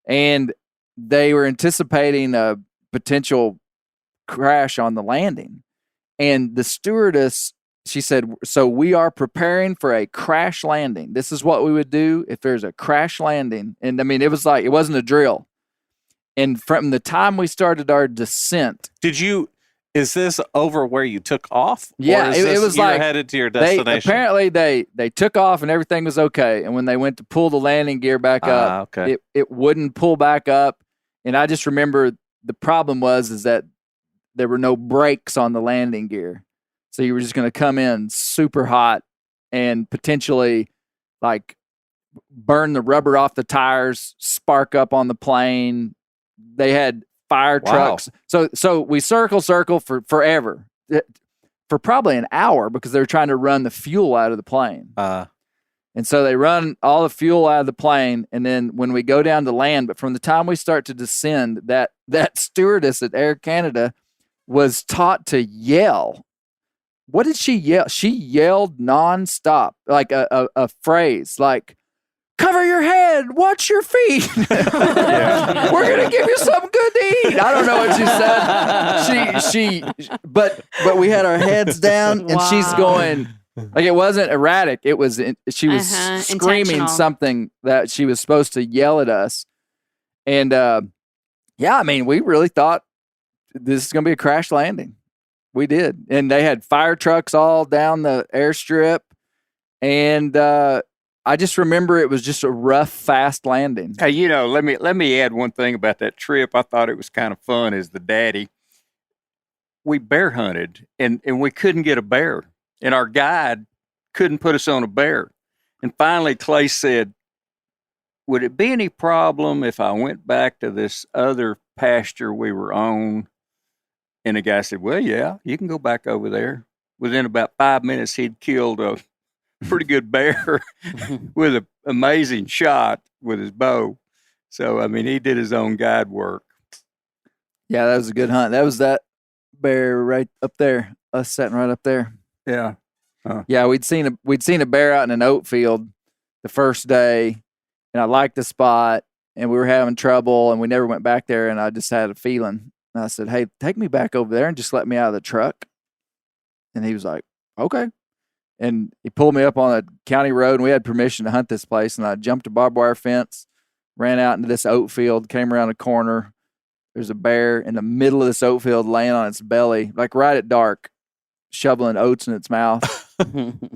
And they were anticipating a potential crash on the landing. And the stewardess, she said, so we are preparing for a crash landing. This is what we would do if there's a crash landing. And I mean, it was like, it wasn't a drill. And from the time we started our descent, Is this over where you took off? Yeah, Or is it this was you're like headed to your destination. apparently they took off and everything was okay. And when they went to pull the landing gear back up, okay. it wouldn't pull back up. And I just remember the problem is that there were no brakes on the landing gear. So you were just going to come in super hot and potentially like burn the rubber off the tires, spark up on the plane. They had fire Wow. trucks. So we circle for forever, for probably an hour because they were trying to run the fuel out of the plane. And so they run all the fuel out of the plane. And then when we go down to land, but from the time we start to descend, that stewardess at Air Canada was taught to yell. What did she yell? She yelled nonstop, like a phrase like, cover your head, watch your feet. We're going to give you something good to eat. I don't know what she said. But we had our heads down and she's going, like it wasn't erratic. It was, she was screaming intentional. something that she was supposed to yell at us. And yeah, I mean, we really thought this is going to be a crash landing. We did. And they had fire trucks all down the airstrip. And I just remember it was just a rough, fast landing. Hey, let me add one thing about that trip. I thought it was kind of fun as the daddy. We bear hunted and we couldn't get a bear. And our guide couldn't put us on a bear. And finally Clay said, would it be any problem if I went back to this other pasture we were on? And the guy said, well, yeah, you can go back over there. Within about 5 minutes, he'd killed a pretty good bear with an amazing shot with his bow. So, I mean, he did his own guide work. Yeah, that was a good hunt. That was that bear right up there, us sitting right up there. Yeah. Yeah, we'd seen a bear out in an oat field the first day, and I liked the spot, and we were having trouble, and we never went back there, and I just had a feeling. And I said, hey, take me back over there and just let me out of the truck. And he was like, okay. And he pulled me up on a county road, and we had permission to hunt this place. And I jumped a barbed wire fence, ran out into this oat field, came around a corner. There's a bear in the middle of this oat field laying on its belly, like right at dark, shoveling oats in its mouth.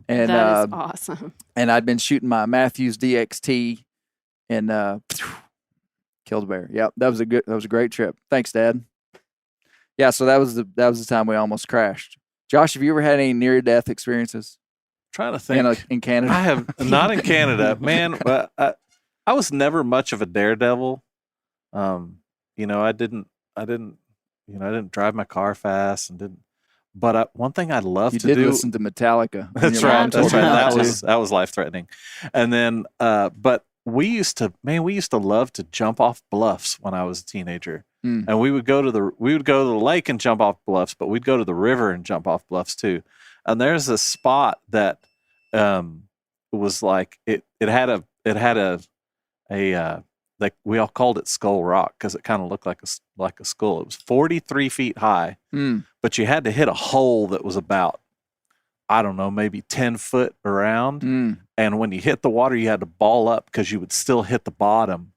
And That is awesome. and I'd been shooting my Matthews DXT and killed a bear. Yep, that was a great trip. Thanks, Dad. Yeah, so that was the time we almost crashed. Josh, have you ever had any near death experiences Trying to think. in Canada? I have not in Canada, man. But I was never much of a daredevil. I didn't drive my car fast and didn't. But one thing I'd love You to did do. listen to Metallica. when That's your mom right. told That's you right. not to. That was life threatening. And then, but we used to love to jump off bluffs when I was a teenager. Mm. And we would go to the lake and jump off bluffs, but we'd go to the river and jump off bluffs too. And there's a spot that was like it had a like we all called it Skull Rock because it kind of looked like a skull. It was 43 feet high, but you had to hit a hole that was about, I don't know, maybe 10 foot around. And when you hit the water, you had to ball up because you would still hit the bottom.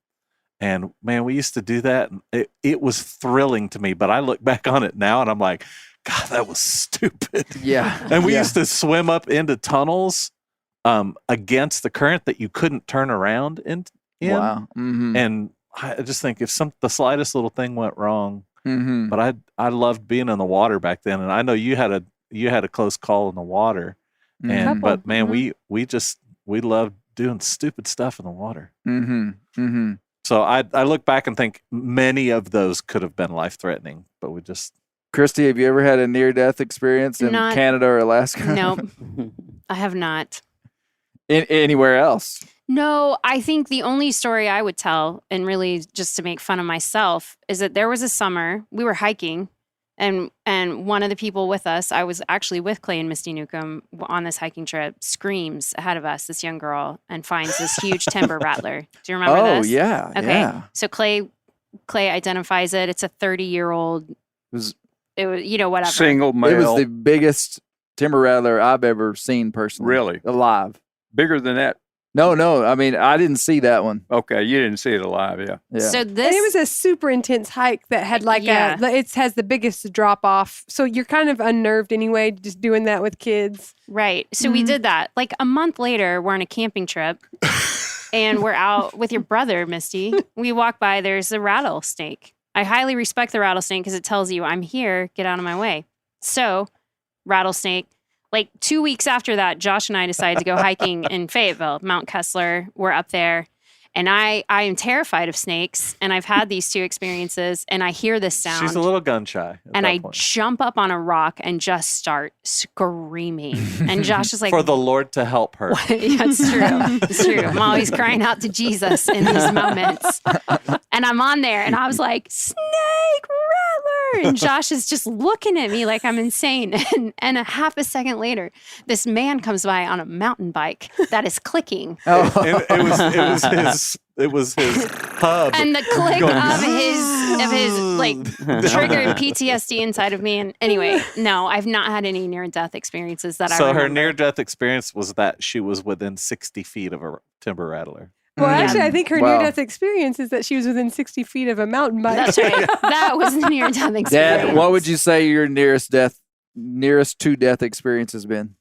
And man, we used to do that. And it was thrilling to me, but I look back on it now and I'm like, God, that was stupid. Yeah. And we used to swim up into tunnels against the current that you couldn't turn around in. Wow. Mm-hmm. And I just think if the slightest little thing went wrong, Mm-hmm. but I loved being in the water back then. And I know you had a close call in the water. And but Couple. man, Mhm. we love doing stupid stuff in the water. Mm-hmm. Mm-hmm. So I look back and think many of those could have been life threatening, but we just Christy, have you ever had a near death experience in Not- Canada or Alaska? Nope, I have not. Anywhere else? No, I think the only story I would tell, and really just to make fun of myself, is that there was a summer we were hiking, and one of the people with us, I was actually with Clay and Misty Newcomb on this hiking trip, screams ahead of us, this young girl, and finds this huge timber rattler. Do you remember Oh this? yeah, Okay. yeah. So Clay identifies it. It's a 30-year-old. It was whatever. Single male. It was the biggest timber rattler I've ever seen personally. Really? Alive. Bigger than that. No. I mean, I didn't see that one. Okay, you didn't see it alive, yeah. Yeah. So And this it was a super intense hike that had Yeah. it has the biggest drop off. So you're kind of unnerved anyway, just doing that with kids. right. So we Mhm. did that. Like a month later, we're on a camping trip, and we're out with your brother, Misty. We walk by. There's a rattlesnake. I highly respect the rattlesnake because it tells you I'm here. Get out of my way. So, rattlesnake. Like 2 weeks after that, Josh and I decided to go hiking in Fayetteville, Mount Kessler. We're up there. And I am terrified of snakes. And I've had these two experiences. And I hear this sound. she's a little gun shy. at and that I point. jump up on a rock and just start screaming. And Josh is like, for the Lord to help her. yeah, it's true. It's true. I'm always crying out to Jesus in these moments. And I'm on there and I was like, snake rattler. And Josh is just looking at me like I'm insane. And a half a second later, this man comes by on a mountain bike that is clicking. Oh. It was his hub. And the click Going, of his like triggered PTSD inside of me. And anyway, no, I've not had any near death experiences that I So remember. her near death experience was that she was within 60 feet of a timber rattler. Well, Yeah. actually, I think her Wow. near death experience is that she was within 60 feet of a mountain bike. That's right. That was the near death experience. Dad, what would you say your nearest to death experience has been?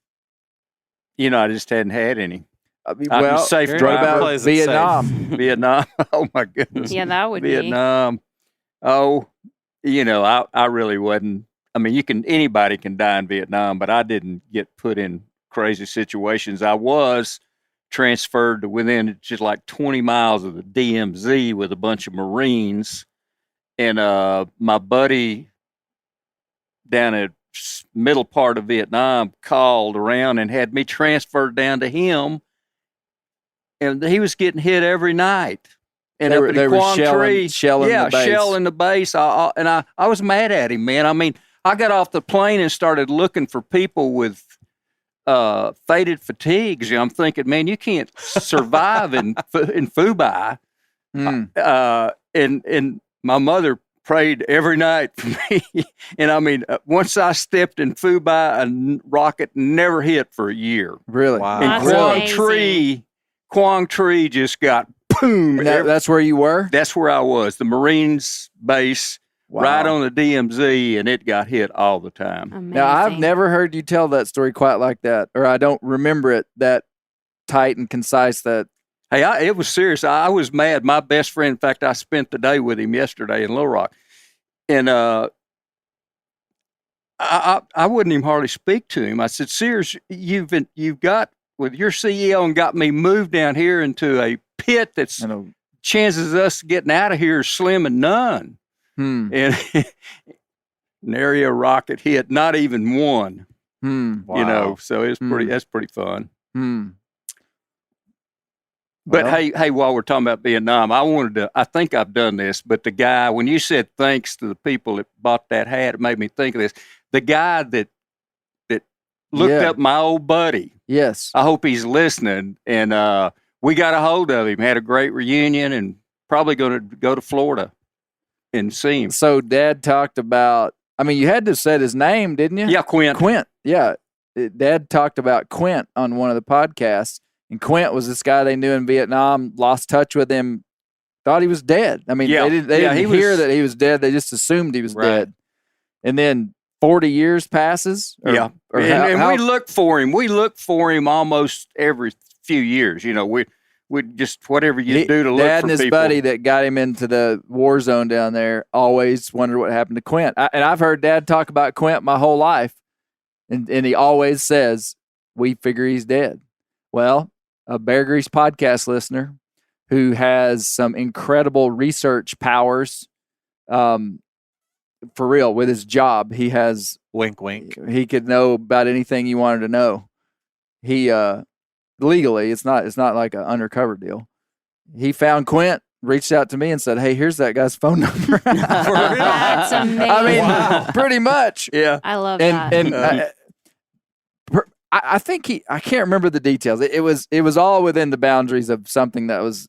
I just hadn't had any. I mean, I'm well, safe what driver. about Plays it safe. Vietnam? Vietnam. Oh my goodness. Yeah, that would Vietnam. Oh, I really wasn't. I mean, anybody can die in Vietnam, but I didn't get put in crazy situations. I was transferred to within just like 20 miles of the DMZ with a bunch of Marines, and my buddy down at middle part of Vietnam called around and had me transferred down to him, and he was getting hit every night. And They up were- in they were Quang Tri, shelling yeah, the base. shelling the base. I was mad at him, man. I mean, I got off the plane and started looking for people with faded fatigues. I'm thinking, man, you can't survive in Phu Bai. Mm. And my mother prayed every night for me. And I mean, once I stepped in Phu Bai, a rocket never hit for a year. Really? Wow. And That's Quang Tri just got boom. And that's where you were? That's where I was, the Marines base, Wow. right on the DMZ, and it got hit all the time. Amazing. Now, I've never heard you tell that story quite like that, or I don't remember it that tight and concise. That Hey, it was serious. I was mad. My best friend, in fact, I spent the day with him yesterday in Little Rock, and I wouldn't even hardly speak to him. I said, "Sears, you've got with your CEO and got me moved down here into a pit that's you know, chances of us getting out of here is slim and none." And nary a rocket hit, not even one. Wow. So it's pretty. That's pretty fun. But Well- hey, while we're talking about Vietnam, I think I've done this, but the guy, when you said thanks to the people that bought that hat, it made me think of this. The guy that looked Yeah. up my old buddy, Yes. I hope he's listening, and we got a hold of him, had a great reunion, and probably going to go to Florida and see him. So Dad talked about, I mean, you had to say his name, didn't you? Yeah, Quint. Quint. Yeah. Dad talked about Quint on one of the podcasts. And Quint was this guy they knew in Vietnam, lost touch with him, thought he was dead. I mean, Yeah. they Yeah, didn't he hear was- that he was dead. They just assumed he was Right. dead. And then 40 years passes. Yeah. Or And how- we look for him. We look for him almost every few years. We just whatever you do to look Dad for and his people. buddy that got him into the war zone down there always wondered what happened to Quint. And I've heard Dad talk about Quint my whole life. And he always says, we figure he's dead. Well, a Bear Grease podcast listener who has some incredible research powers, for real, with his job. He has Wink, wink. he could know about anything you wanted to know. He legally, it's not like an undercover deal. He found Quint, reached out to me and said, "Hey, here's that guy's phone number." That's amazing. I mean, pretty much. Yeah. I love that. And I think I can't remember the details. It was all within the boundaries of something that was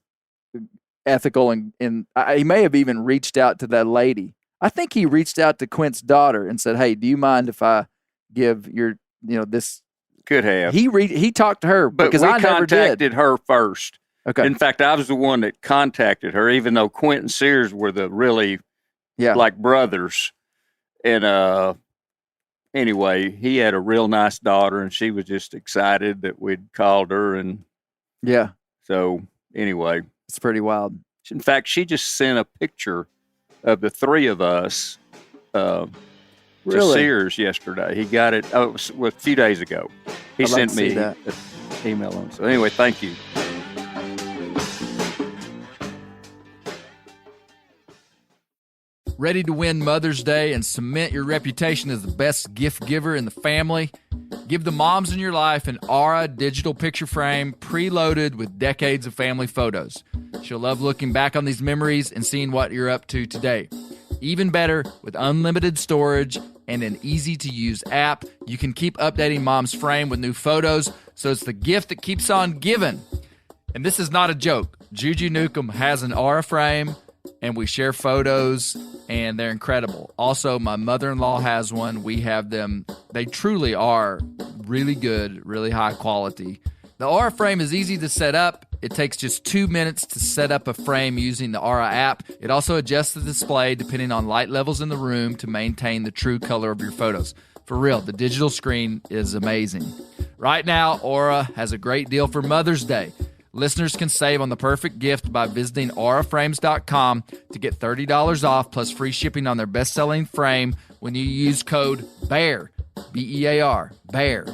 ethical, and he may have even reached out to that lady. I think he reached out to Quint's daughter and said, "Hey, do you mind if I give your, this?" Could have. He talked to her, But because we I never did. contacted her first. Okay. In fact, I was the one that contacted her, even though Quentin Sears were the really like brothers. And anyway, he had a real nice daughter, and she was just excited that we'd called her. And yeah. so anyway, it's pretty wild. In fact, she just sent a picture of the three of us to Sears yesterday. He got it a few days ago. He sent me an email on. So anyway, thank you. Ready to win Mother's Day and cement your reputation as the best gift giver in the family? Give the moms in your life an Aura digital picture frame preloaded with decades of family photos. She'll love looking back on these memories and seeing what you're up to today. Even better, with unlimited storage and an easy-to-use app, you can keep updating mom's frame with new photos, so it's the gift that keeps on giving. And this is not a joke. Juju Newcomb has an Aura frame, and we share photos, and they're incredible. Also, my mother-in-law has one. We have them. They truly are really good, really high quality. The Aura frame is easy to set up. It takes just 2 minutes to set up a frame using the Aura app. It also adjusts the display depending on light levels in the room to maintain the true color of your photos. For real, the digital screen is amazing. Right now, Aura has a great deal for Mother's Day. Listeners can save on the perfect gift by visiting auraframes.com to get $30 off plus free shipping on their best-selling frame when you use code BEAR, B-E-A-R, BEAR.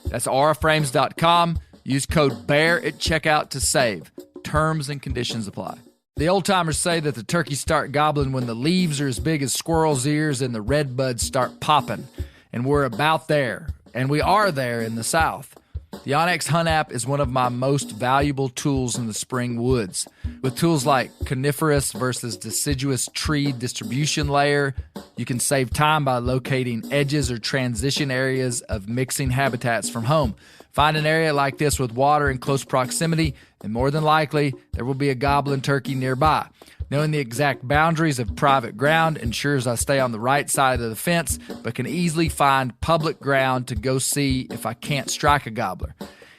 That's auraframes.com. Use code BEAR at checkout to save. Terms and conditions apply. The old-timers say that the turkeys start gobbling when the leaves are as big as squirrels' ears and the red buds start popping. And we're about there. And we are there in the South. The onX Hunt app is one of my most valuable tools in the spring woods. With tools like coniferous versus deciduous tree distribution layer, you can save time by locating edges or transition areas of mixing habitats from home. Find an area like this with water in close proximity, and more than likely, there will be a gobbling turkey nearby. Knowing the exact boundaries of private ground ensures I stay on the right side of the fence, but can easily find public ground to go see if I can't strike a gobbler.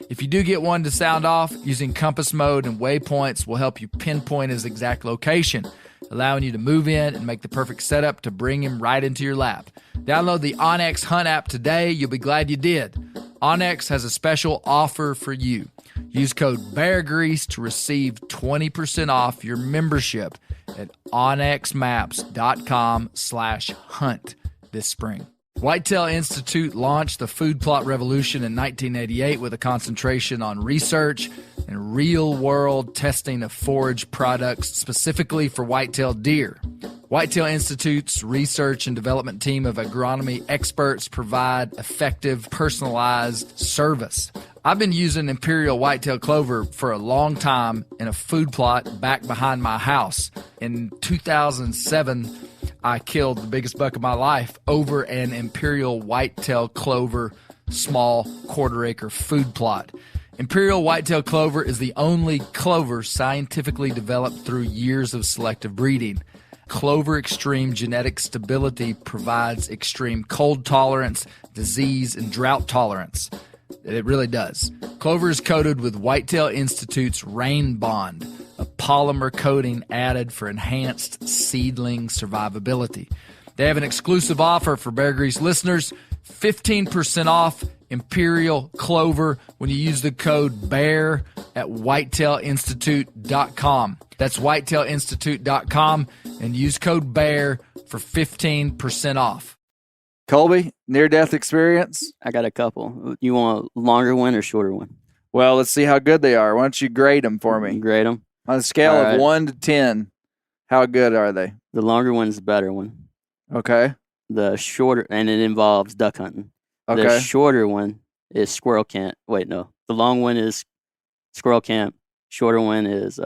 If you do get one to sound off, using compass mode and waypoints will help you pinpoint his exact location, allowing you to move in and make the perfect setup to bring him right into your lap. Download the onX Hunt app today. You'll be glad you did. onX has a special offer for you. Use code BEARGREASE to receive 20% off your membership at onxmaps.com/hunt this spring. Whitetail Institute launched the food plot revolution in 1988 with a concentration on research and real-world testing of forage products specifically for whitetail deer. Whitetail Institute's research and development team of agronomy experts provide effective, personalized service. I've been using Imperial Whitetail Clover for a long time in a food plot back behind my house. In 2007, I killed the biggest buck of my life over an Imperial Whitetail Clover small quarter-acre food plot. Imperial Whitetail Clover is the only clover scientifically developed through years of selective breeding. Clover Extreme genetic stability provides extreme cold tolerance, disease, and drought tolerance. It really does. Clover is coated with Whitetail Institute's Rain Bond, a polymer coating added for enhanced seedling survivability. They have an exclusive offer for Bear Grease listeners, 15% off Imperial Clover when you use the code BEAR at whitetailinstitute.com. That's whitetailinstitute.com and use code BEAR for 15% off. Colby, near-death experience? I got a couple. You want a longer one or shorter one? Well, let's see how good they are. Why don't you grade them for me? Grade them. On a scale All of right. 1 to 10, how good are they? The longer one's the better one. Okay. The shorter, and it involves duck hunting. Okay. The shorter one is squirrel camp. Wait, no. The long one is squirrel camp. Shorter one is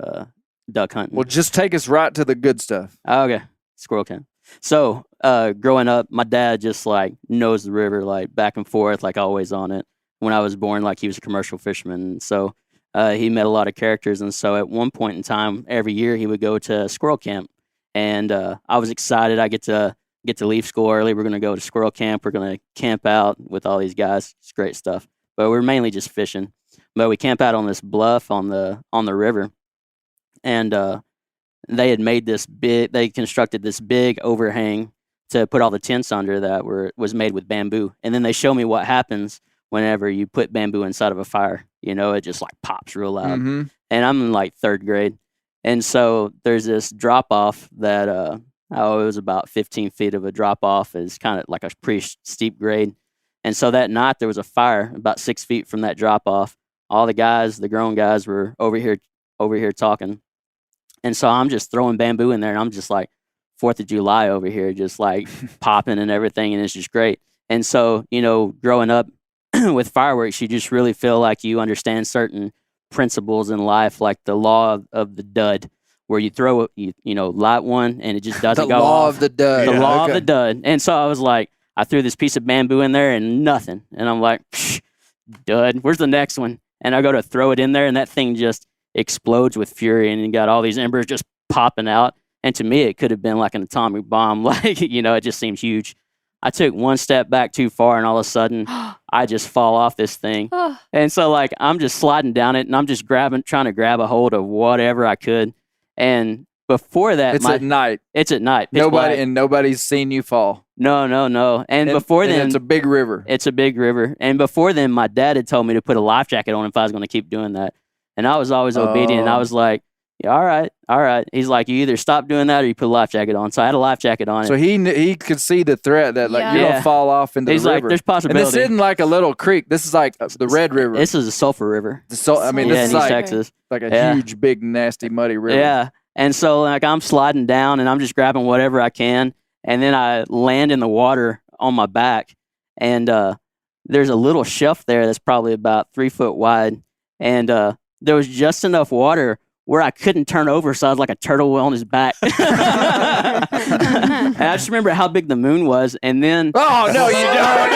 duck hunting. Well, just take us right to the good stuff. Okay, squirrel camp. So, growing up, my dad just like knows the river like back and forth, like always on it. When I was born, like he was a commercial fisherman, so he met a lot of characters. And so, at one point in time, every year he would go to squirrel camp, and I was excited. I get to leave school early. We're gonna go to squirrel camp. We're gonna camp out with all these guys. It's great stuff. But we're mainly just fishing. But we camp out on this bluff on the river, and they had made this big. They constructed this big overhang to put all the tents under that was made with bamboo. And then they show me what happens whenever you put bamboo inside of a fire. You know, it just like pops real loud. Mm-hmm. And I'm in like 3rd grade, and so there's this drop off that it was about 15 feet of a drop off. It's kind of like a pretty steep grade. And so that night there was a fire about 6 feet from that drop off. All the guys, the grown guys, were over here talking. And so I'm just throwing bamboo in there, and I'm just like 4th of July over here, just like popping and everything, and it's just great. And so, you know, growing up with fireworks, you just really feel like you understand certain principles in life, like the law of the dud, where you throw it, you know, light one, and it just doesn't The go law off. of the dud. The law Okay. of the dud. And so I was like, I threw this piece of bamboo in there and nothing. And I'm like, psh, dud, where's the next one? And I go to throw it in there, and that thing just explodes with fury, and you got all these embers just popping out. And to me, it could have been like an atomic bomb. Like, you know, it just seems huge. I took one step back too far, and all of a sudden, I just fall off this thing. Oh, And so, like, I'm just sliding down it, and I'm just trying to grab a hold of whatever I could. And before that, It's at night. it's at night. pitch black. Nobody's seen you fall. No. And before then, it's a big river. it's a big river. And before then, my dad had told me to put a life jacket on if I was going to keep doing that. And I was always obedient. I was like, yeah, all right. He's like, you either stop doing that or you put a life jacket on. So I had a life jacket on. So he could see the threat that like Yeah. you're Yeah. gonna fall off into He's the like, river. there's And possibility. this isn't like a little creek. This is like the Red River. This is a sulfur river. I mean, Yeah, this in is East like, Texas. like a Yeah. huge, big, nasty, muddy river. Yeah. And so, like, I'm sliding down and I'm just grabbing whatever I can. And then I land in the water on my back. And there's a little shelf there that's probably about 3 foot wide. And there was just enough water where I couldn't turn over. So I was like a turtle on his back. And I just remember how big the moon was. And then. Oh no, you don't!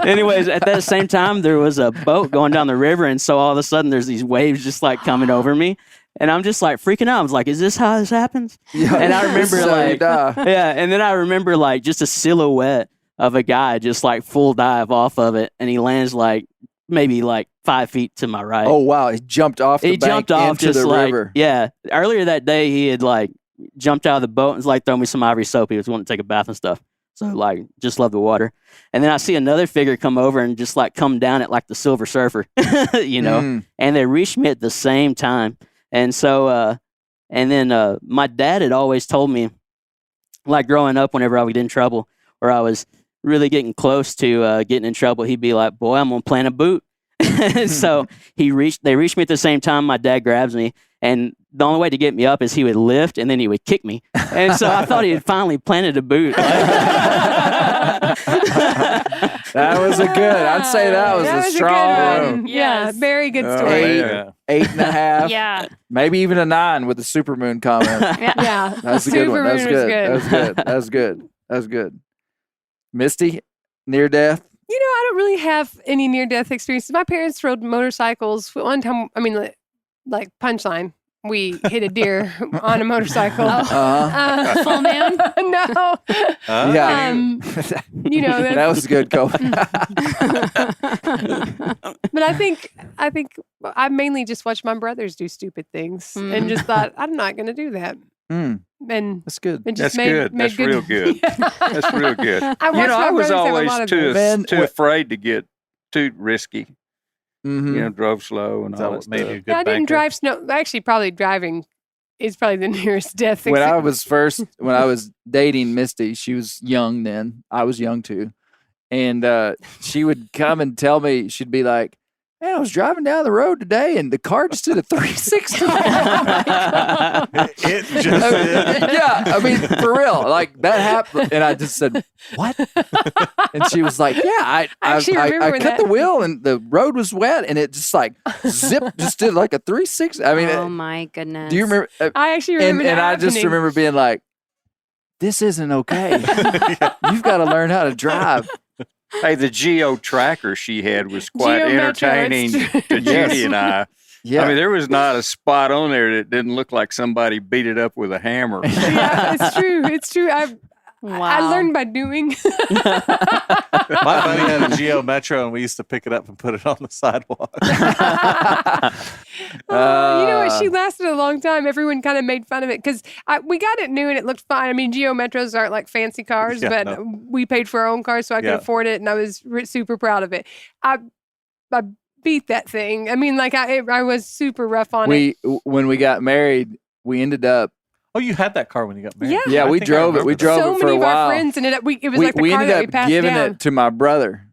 Anyways, at that same time, there was a boat going down the river, and so all of a sudden, there's these waves just like coming over me, and I'm just like freaking out. I was like, "Is this how this happens?" And I remember So you like, die. yeah, and then I remember like just a silhouette of a guy just like full dive off of it, and he lands like maybe like 5 feet to my right. Oh wow, he jumped off the he bank jumped off into just the like river. yeah. Earlier that day, he had like jumped out of the boat and was like throwing me some Ivory soap. He was wanting to take a bath and stuff. So like just love the water. And then I see another figure come over and just like come down at like the Silver Surfer, you know. Mm. And they reached me at the same time. And so and then my dad had always told me, like growing up, whenever I would get in trouble or I was really getting close to getting in trouble, he'd be like, "Boy, I'm gonna plant a boot." And so they reached me at the same time. My dad grabs me, and the only way to get me up is he would lift and then he would kick me. And so I thought he had finally planted a boot. That was a good. I'd say that was a strong good one. one. Yeah, Yes. very good Oh, story. man. 8.5. Yeah. Maybe even a 9 with the supermoon comment. Yeah, That's a good one. That's Supermoon good. was That's good. That's good. That's good. Misty, near death. You know, I don't really have any near-death experiences. My parents rode motorcycles. One time, I mean, like punchline, we hit a deer on a motorcycle. Uh-huh. Full moon? No. Yeah. You know, that was good, Kobe. But I think I mainly just watched my brothers do stupid things and just thought I'm not going to do that. Mm, And that's good. and just That's made, good. Made That's real good. That's real good. I watched You know, my I was brothers have a always lot of too those. Man, too what- afraid to get too risky. Mhm. drove slow and Is that all that what made you a stuff. good Yeah, I didn't banker? drive snow. Actually, probably driving is probably the nearest death. When I except- was dating Misty, she was young then. I was young too. And she would come and tell me, she'd be like, "Man, I was driving down the road today and the car just did a 360." It just did. Yeah, I mean, for real, like that happened. And I just said, "What?" And she was like, "Yeah, I actually remember cut that. the wheel and the road was wet and it just like zipped, just did like a 360." I mean, Oh my goodness. do you remember? I actually remember And that I just happening. remember being like, "This isn't okay. You've got to learn how to drive." Hey, the Geo tracker she had was quite Geo Metro, entertaining it's true. to Yes. Judy and I. Yeah. I mean, there was not a spot on there that didn't look like somebody beat it up with a hammer. Yeah, it's true. It's true. I Wow. learned by doing. My buddy had a Geo Metro, and we used to pick it up and put it on the sidewalk. You know what? She lasted a long time. Everyone kind of made fun of it because we got it new and it looked fine. I mean, Geo Metros aren't like fancy cars, Yeah, but no. we paid for our own cars, so I could Yeah. afford it, and I was super proud of it. I beat that thing. I mean, like I was super rough on it. When we got married, we ended up. Oh, you had that car when you got married? Yeah. Yeah, I we think I drove it. We remember that. drove So it for many a of our while. friends ended up. It was like the we car ended that we up passed giving down. it to my brother,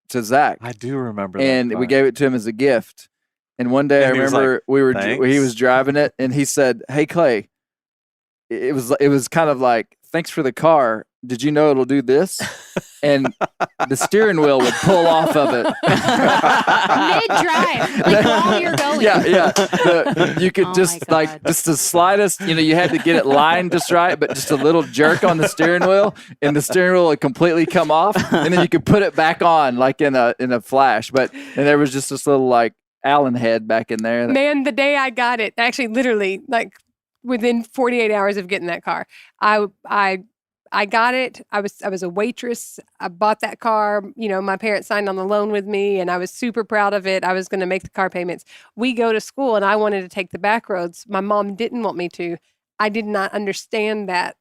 to Zach, I do remember that. and we car. gave it to him as a gift. And one day And I he was remember "Thanks." he was driving it, and he said, "Hey Clay, it was kind of like, thanks for the car. Did you know it'll do this?" And the steering wheel would pull off of it. Mid-drive, like while you're going. Yeah. You could Oh just my like God. just the slightest, you had to get it lined just right, but just a little jerk on the steering wheel, and the steering wheel would completely come off, and then you could put it back on like in a flash. And there was just this little like Allen head back in there. Man, the day I got it, actually, literally, like within 48 hours of getting that car, I got it. I was a waitress. I bought that car. My parents signed on the loan with me, and I was super proud of it. I was going to make the car payments. We go to school, and I wanted to take the back roads. My mom didn't want me to. I did not understand that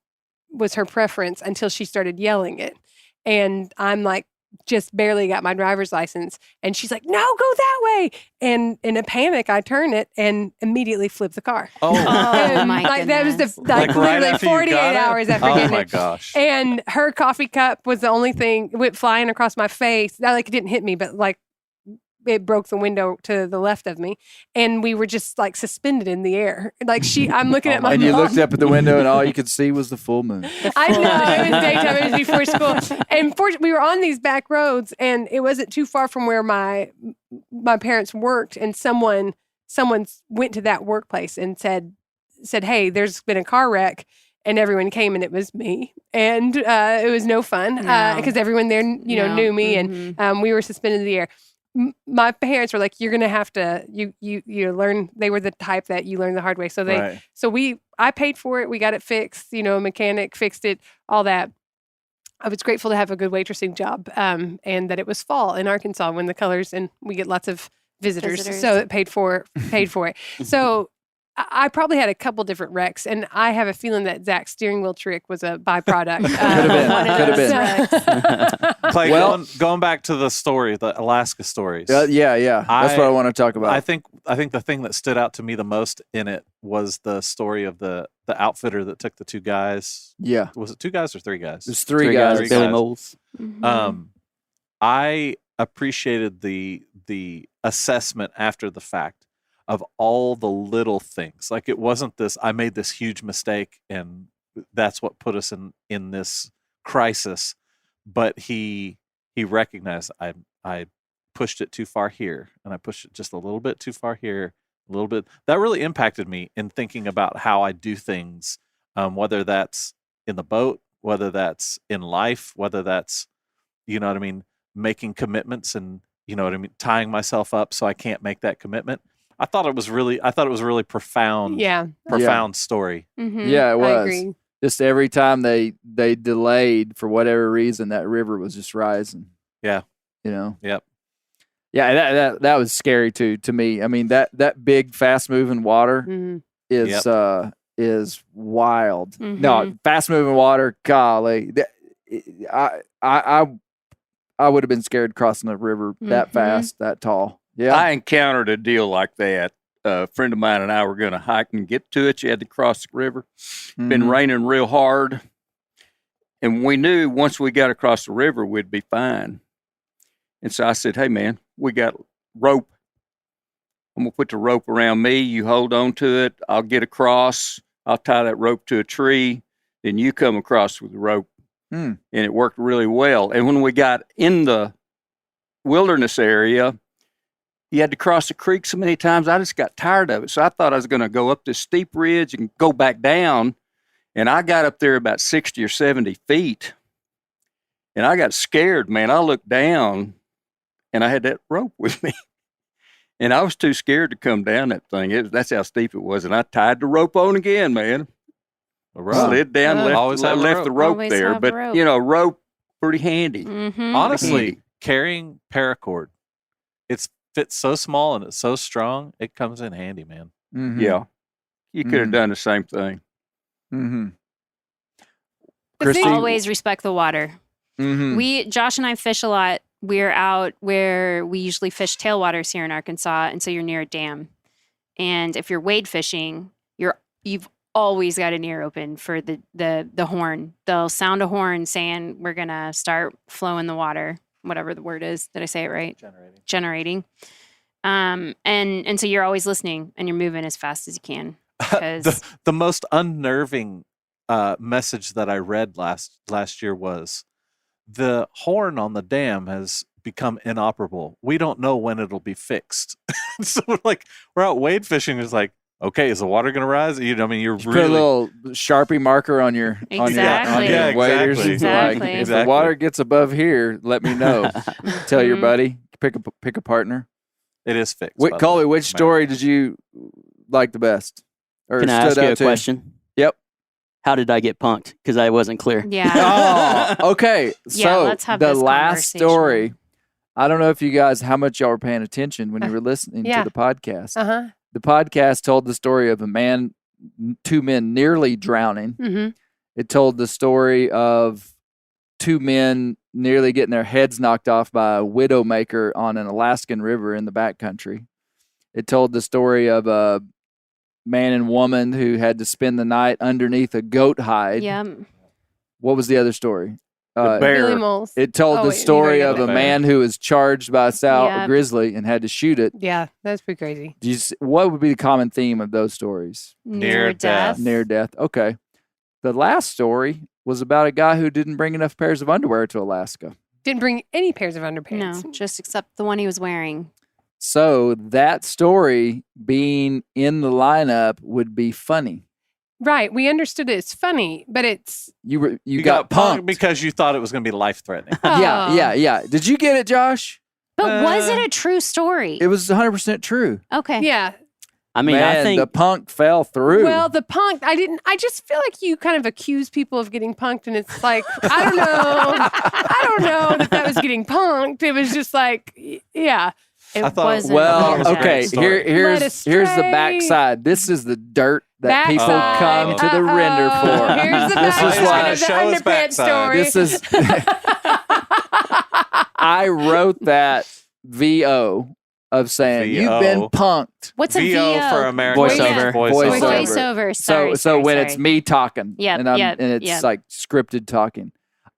was her preference until she started yelling it, and I'm like, just barely got my driver's license, and she's like, "No, go that way!" And in a panic, I turn it and immediately flip the car. Oh, And, my like, that was goodness. Like, right literally after you 48 got it? hours after Oh getting my it. gosh. And her coffee cup was the only thing went flying across my face. That like it didn't hit me, but like it broke the window to the left of me, and we were just like suspended in the air. Like I'm looking at my And you mom. looked up at the window, and all you could see was the full moon. I know it was daytime. It was before school, and we were on these back roads, and it wasn't too far from where my parents worked, and someone went to that workplace and said, "Hey, there's been a car wreck." And everyone came, and it was me, and it was no fun No. because everyone there, No. knew me, Mhm. and we were suspended in the air. My parents were like, "You're gonna have to, you learn." They were the type that you learn the hard way, so Right. I paid for it. We got it fixed. A mechanic fixed it. All that. I was grateful to have a good waitressing job, and that it was fall in Arkansas when the colors and we get lots of visitors. So it paid for it. So I probably had a couple different wrecks, and I have a feeling that Zach's steering wheel trick was a byproduct. Could have been. Clay, Well- going back to the story, the Alaska stories. Yeah. That's what I want to talk about. I think the thing that stood out to me the most in it was the story of the outfitter that took the two guys. Yeah. Was it 2 guys or 3 guys? There's three guys. Three Billy guys. Moles. Mhm. I appreciated the assessment after the fact of all the little things. Like it wasn't this, I made this huge mistake and that's what put us in this crisis. But he recognized I pushed it too far here, and I pushed it just a little bit too far here, a little bit. That really impacted me in thinking about how I do things, whether that's in the boat, whether that's in life, whether that's, you know what I mean, making commitments and, you know what I mean, tying myself up so I can't make that commitment. I thought it was really profound, Yeah. profound story. Mhm. Yeah, it I was. agree. Just every time they delayed for whatever reason, that river was just rising. Yeah. Yep. Yep. Yeah, that was scary too to me. I mean that big fast moving water Mhm. is wild. Mhm. No, fast moving water, golly. I would have been scared crossing the river that Mhm. fast, that tall. Yeah. I encountered a deal like that. A friend of mine and I were going to hike and get to it. You had to cross the river. Been Mhm. raining real hard. And we knew once we got across the river, we'd be fine. And so I said, hey, man, we got rope. I'm going to put the rope around me. You hold on to it. I'll get across. I'll tie that rope to a tree. Then you come across with the rope. Hmm. And it worked really well. And when we got in the wilderness area, you had to cross the creek so many times, I just got tired of it. So I thought I was going to go up this steep ridge and go back down. And I got up there about 60 or 70 feet. And I got scared, man. I looked down and I had that rope with me. And I was too scared to come down that thing. That's how steep it was. And I tied the rope on again, man. Slid down, Always have a left the rope Always there. have a But, rope. you know, rope, pretty handy. Mhm. Honestly, Handy. carrying paracord, it fits so small and it's so strong. It comes in handy, man. Mhm. Yeah. You could have Mhm. done the same thing. Mhm. The Christy. thing- Always respect the water. Mhm. Josh and I fish a lot. We're out where we usually fish tailwaters here in Arkansas, and so you're near a dam. And if you're wade fishing, you've always got an ear open for the horn. They'll sound a horn saying we're gonna start flowing the water, whatever the word is. Did I say it right? Generating. And so you're always listening and you're moving as fast as you can. Because The most unnerving message that I read last year was the horn on the dam has become inoperable. We don't know when it'll be fixed. So we're out wade fishing. It's like, okay, is the water going to rise? You know, I mean, you're Put a really little Sharpie marker on your Exactly. on your waders. exactly. Exactly. Like, if the Exactly. water gets above here, let me know. Tell your Mhm. buddy. Pick a partner. It is fixed. by the Colby, way. which story did you like the best? Or Can I stood ask you out a to question? Yep. How did I get punked? Because I wasn't clear. yeah. Oh, okay. Yeah, So let's have the this last conversation. story. I don't know if you guys how much y'all were paying attention when you were listening yeah. to the podcast. Uh-huh. The podcast told the story of two men nearly drowning. Mm-hmm. It told the story of two men nearly getting their heads knocked off by a widowmaker on an Alaskan river in the backcountry. It told the story of a man and woman who had to spend the night underneath a goat hide. Yeah. What was the other story? The bear. Billy Moles. It told Oh, the wait, you story gotta of go a back. man who was charged by Yeah. a grizzly and had to shoot it. Yeah, that's pretty crazy. What would be the common theme of those stories? Near death. Near death. Okay. The last story was about a guy who didn't bring enough pairs of underwear to Alaska. Didn't bring any pairs of underpants. No, just except the one he was wearing. So that story being in the lineup would be funny. Right. We understood it's funny, but it's You You got punked because you thought it was going to be life threatening. Yeah. Did you get it, Josh? But was it a true story? It was 100% true. Okay. yeah. I mean, Man, I think the punk fell through. Well, the punk, I just feel like you kind of accuse people of getting punked, and it's like, I don't know that was getting punked. It was just like, yeah. It I thought- wasn't. Well, It was a okay. great story. Here's Led the astray. backside. This is the dirt that people Backside. come to the render for. Here's the This is backside why of the show us underpants backside. story. This is. I wrote that VO of saying you've been VO. punked. What's a VO VO? for American Voiceover. Voiceover. Voiceover. Sorry. So when it's me talking, Yep, and yep, it's yep. like scripted talking.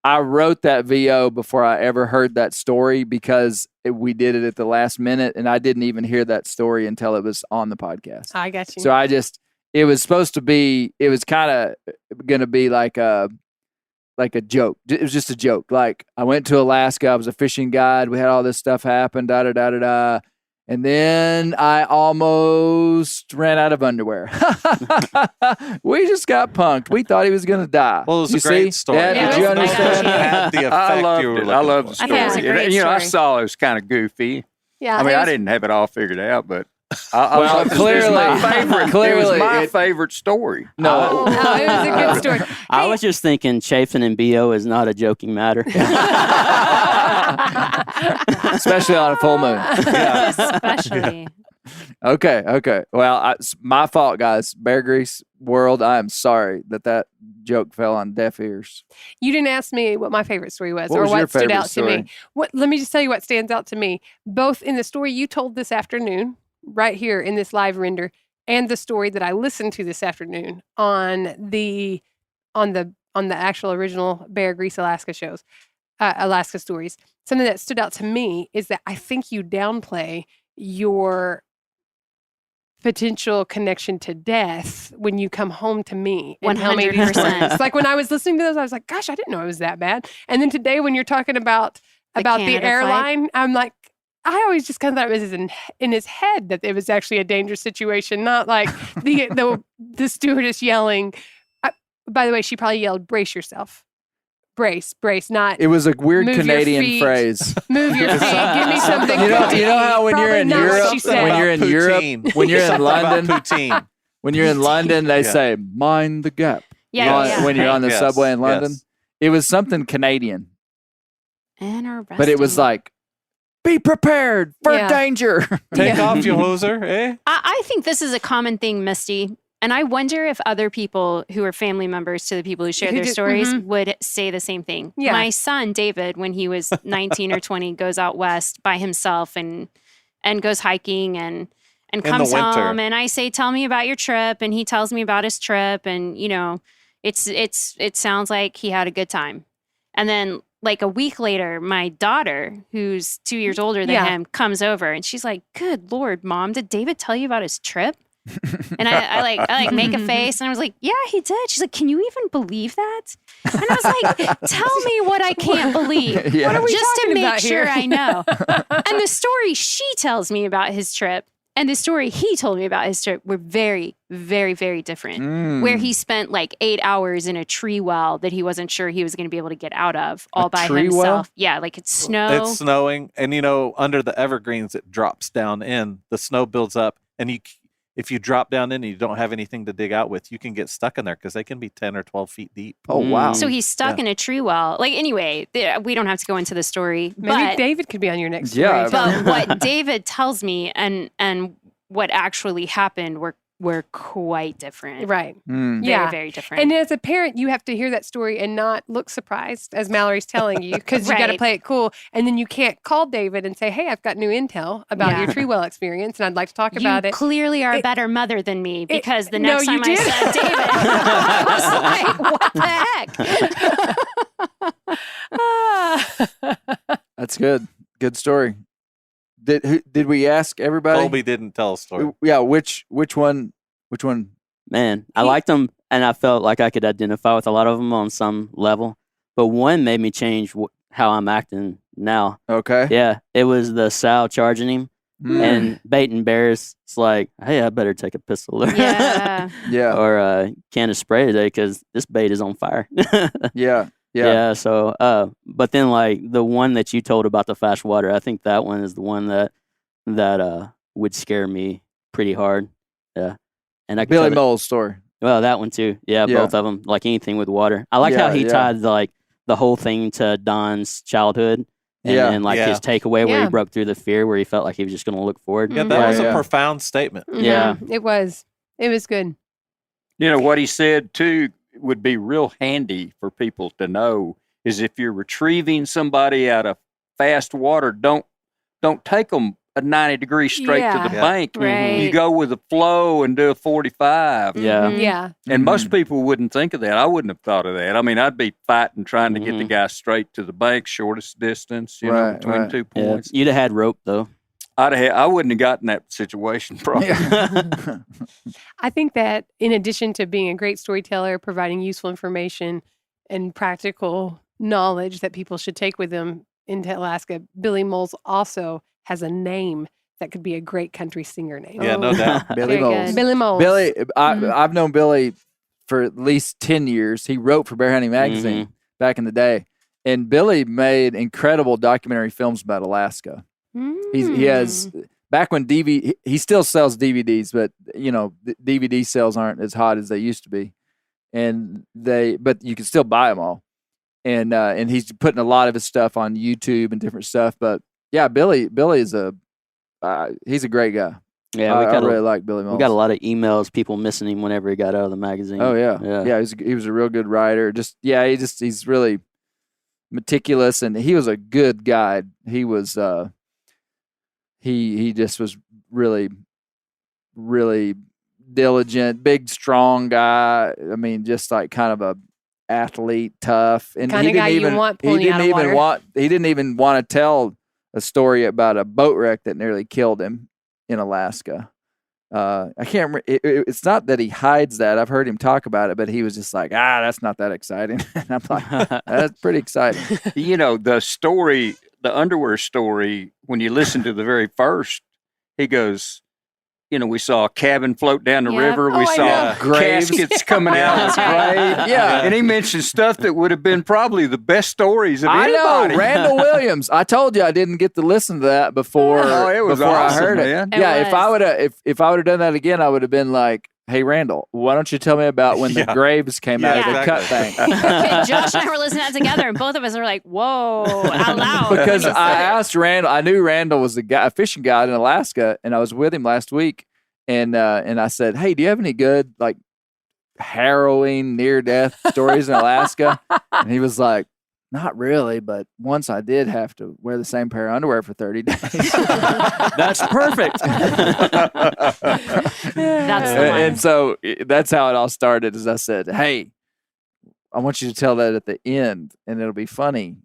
I wrote that VO before I ever heard that story because we did it at the last minute, and I didn't even hear that story until it was on the podcast. I got you. So it was supposed to be, it was kind of going to be like a joke. It was just a joke. Like I went to Alaska, I was a fishing guide. We had all this stuff happen, da-da-da-da-da. And then I almost ran out of underwear. We just got punked. We thought he was going to die. Well, it was You a great see? story. Dad, Yeah, did it you was- I got understand? you. Had the effect I loved you were it. looking I love for. the I think it was story. a great And, I story. saw it was kind of goofy. yeah. I mean, it I was- didn't have it all figured out, but I Well, loved it. clearly- It was my favorite. it clearly was my it- favorite story. No. No, it was a good story. I was just thinking chafing and BO is not a joking matter. Especially on a full moon. Especially. Okay. Well, it's my fault, guys. Bear Grease World, I am sorry that joke fell on deaf ears. You didn't ask me what my favorite story was, What or was your what stood favorite out to story? me. Let me just tell you what stands out to me, both in the story you told this afternoon, right here in this live render, and the story that I listened to this afternoon on the actual original Bear Grease Alaska shows, Alaska stories. Something that stood out to me is that I think you downplay your potential connection to death when you come home to me and tell me these 100%. stories. Like when I was listening to those, I was like, gosh, I didn't know it was that bad. And then today when you're talking about the Canada flight. airline, I'm like, I always just kind of thought it was in his head that it was actually a dangerous situation, not like the stewardess yelling. By the way, she probably yelled, brace yourself. Brace, not It was a weird Move your Canadian feet. phrase. move your feet. Give me something. You know, good to you know eat. how when you're Probably in not what Europe, she said. when you're in Europe, Poutine. when you're in Something about London, poutine. when you're in London, they Yeah. say mind the gap. Yeah. When you're on the Yes, subway in London, yes. it was something Canadian, Interesting. but it was like, be prepared for Yeah. danger. Take off your hoser, eh? I think this is a common thing, Misty. And I wonder if other people who are family members to the people who share Who their did- stories mhm. would say the same thing. Yeah. My son, David, when he was 19 or 20, goes out west by himself and goes hiking and comes the winter. home. And I say, tell me about your trip. And he tells me about his trip. And, you know, it sounds like he had a good time. And then like a week later, my daughter, who's 2 years older than Yeah. him, comes over and she's like, good Lord, Mom, did David tell you about his trip? And I make a face and I was like, yeah, he did. She's like, can you even believe that? And I was like, tell me what I can't believe. Yeah. What are we Just to talking make about sure here? I know. And the story she tells me about his trip and the story he told me about his trip were very, very, very different. Mm. Where he spent like 8 hours in a tree well that he wasn't sure he was going to be able to get out of all by tree himself. well? Yeah, like it's snow. It's snowing, and under the evergreens, it drops down in. The snow builds up, and if you drop down in and you don't have anything to dig out with, you can get stuck in there because they can be 10 or 12 feet deep. Oh wow. So he's stuck Yeah. in a tree well. Like anyway, we don't have to go into the story. Maybe but, David could be on your next Yeah, story. but what David tells me and what actually happened were quite different. Right. Mm. Very, Yeah. very different. And as a parent, you have to hear that story and not look surprised, as Mallory's telling you, because you got to Right. play it cool. And then you can't call David and say, hey, I've got new intel about Yeah. your tree well experience, and I'd like to talk you about it. clearly are a It- better mother than me because the no, next you time I did. said David, I was like, what the heck? That's good. Good story. Did we ask everybody? Colby didn't tell a story. Yeah. Which one? Which one? Man, I liked them, and I felt like I could identify with a lot of them on some level. But one made me change how I'm acting now. Okay. Yeah, it was the sow charging him Mm. and baiting bears. It's like, hey, I better take a pistol Yeah. Yeah. or a can of spray today because this bait is on fire. Yeah. Yeah. Yeah. So, but then like the one that you told about the fast water, I think that one is the one that would scare me pretty hard. Yeah. And I could Billy tell that- Mole's story. Well, that one too. Yeah, Yeah. both of them. Like anything with water. I like how Yeah, he yeah. tied like the whole thing to Don's childhood. And Yeah. then like Yeah. his takeaway where Yeah. he broke through the fear, where he felt like he was just going to look forward. Yeah, that Yeah, was yeah. a profound statement. Yeah. Mhm. It was. It was good. You know, what he said too would be real handy for people to know is if you're retrieving somebody out of fast water, don't take them a 90 degrees straight to the Yeah. bank. Right. You go with the flow and do a 45. Yeah. Mhm. Yeah. And Mhm. most people wouldn't think of that. I wouldn't have thought of that. I mean, I'd be fighting trying to get the Mhm. guy straight to the bank, shortest distance, you know, Right, between right. 2 Yeah. points. You'd have had rope though. I wouldn't have gotten that situation probably. Yeah. I think that in addition to being a great storyteller, providing useful information and practical knowledge that people should take with them into Alaska, Billy Moles also has a name that could be a great country singer name. Yeah, no Oh. doubt. Billy Very Moles. good. Billy Moles. Billy, Mhm. I've known Billy for at least 10 years. He wrote for Bear Hunting Magazine back in the day. And Billy made incredible documentary films about Alaska. He has, back when he still sells DVDs, but, you know, the DVD sales aren't as hot as they used to be. But you can still buy them all. And he's putting a lot of his stuff on YouTube and different stuff. But yeah, Billy is he's a great guy. Yeah, I really like Billy Mills. We got a lot of emails, people missing him whenever he got out of the magazine. Oh yeah. He was a real good writer. He's really meticulous, and he was a good guide. He was he just was really, really diligent, big, strong guy. I mean, just like kind of a athlete, tough, and Kind of guy you want pulling you out of water. He didn't even want to tell a story about a boat wreck that nearly killed him in Alaska. I can't remember. It's not that he hides that. I've heard him talk about it, but he was just like, that's not that exciting. And I'm like, that's pretty exciting. You know, the story, the underwear story, when you listen to the very first, he goes, you know, we saw a cabin float down the Yeah. river. Oh, We I saw know. Graves. caskets coming out of the grave. Yeah. And he mentioned stuff that would have been probably the best stories of I anybody. know Randall Williams. I told you I didn't get to listen to that before. Oh, it was before awesome, I heard man. it. Yeah, if was. I would have if I would have done that again, I would have been like, "Hey, Randall, why don't you tell me about when the Yeah. graves came out of the Yeah. cut thing?" Okay, Josh and I were listening to that together, and both of us were like, "Whoa!" out loud. Because when he I said it. asked Randall. I knew Randall was a fishing guide in Alaska, and I was with him last week. And I said, "Hey, do you have any good like harrowing near death stories in Alaska?" And he was like, "Not really, but once I did have to wear the same pair of underwear for 30 days." That's perfect. That's the one. And so that's how it all started. Is I said, "Hey, I want you to tell that at the end, and it'll be funny."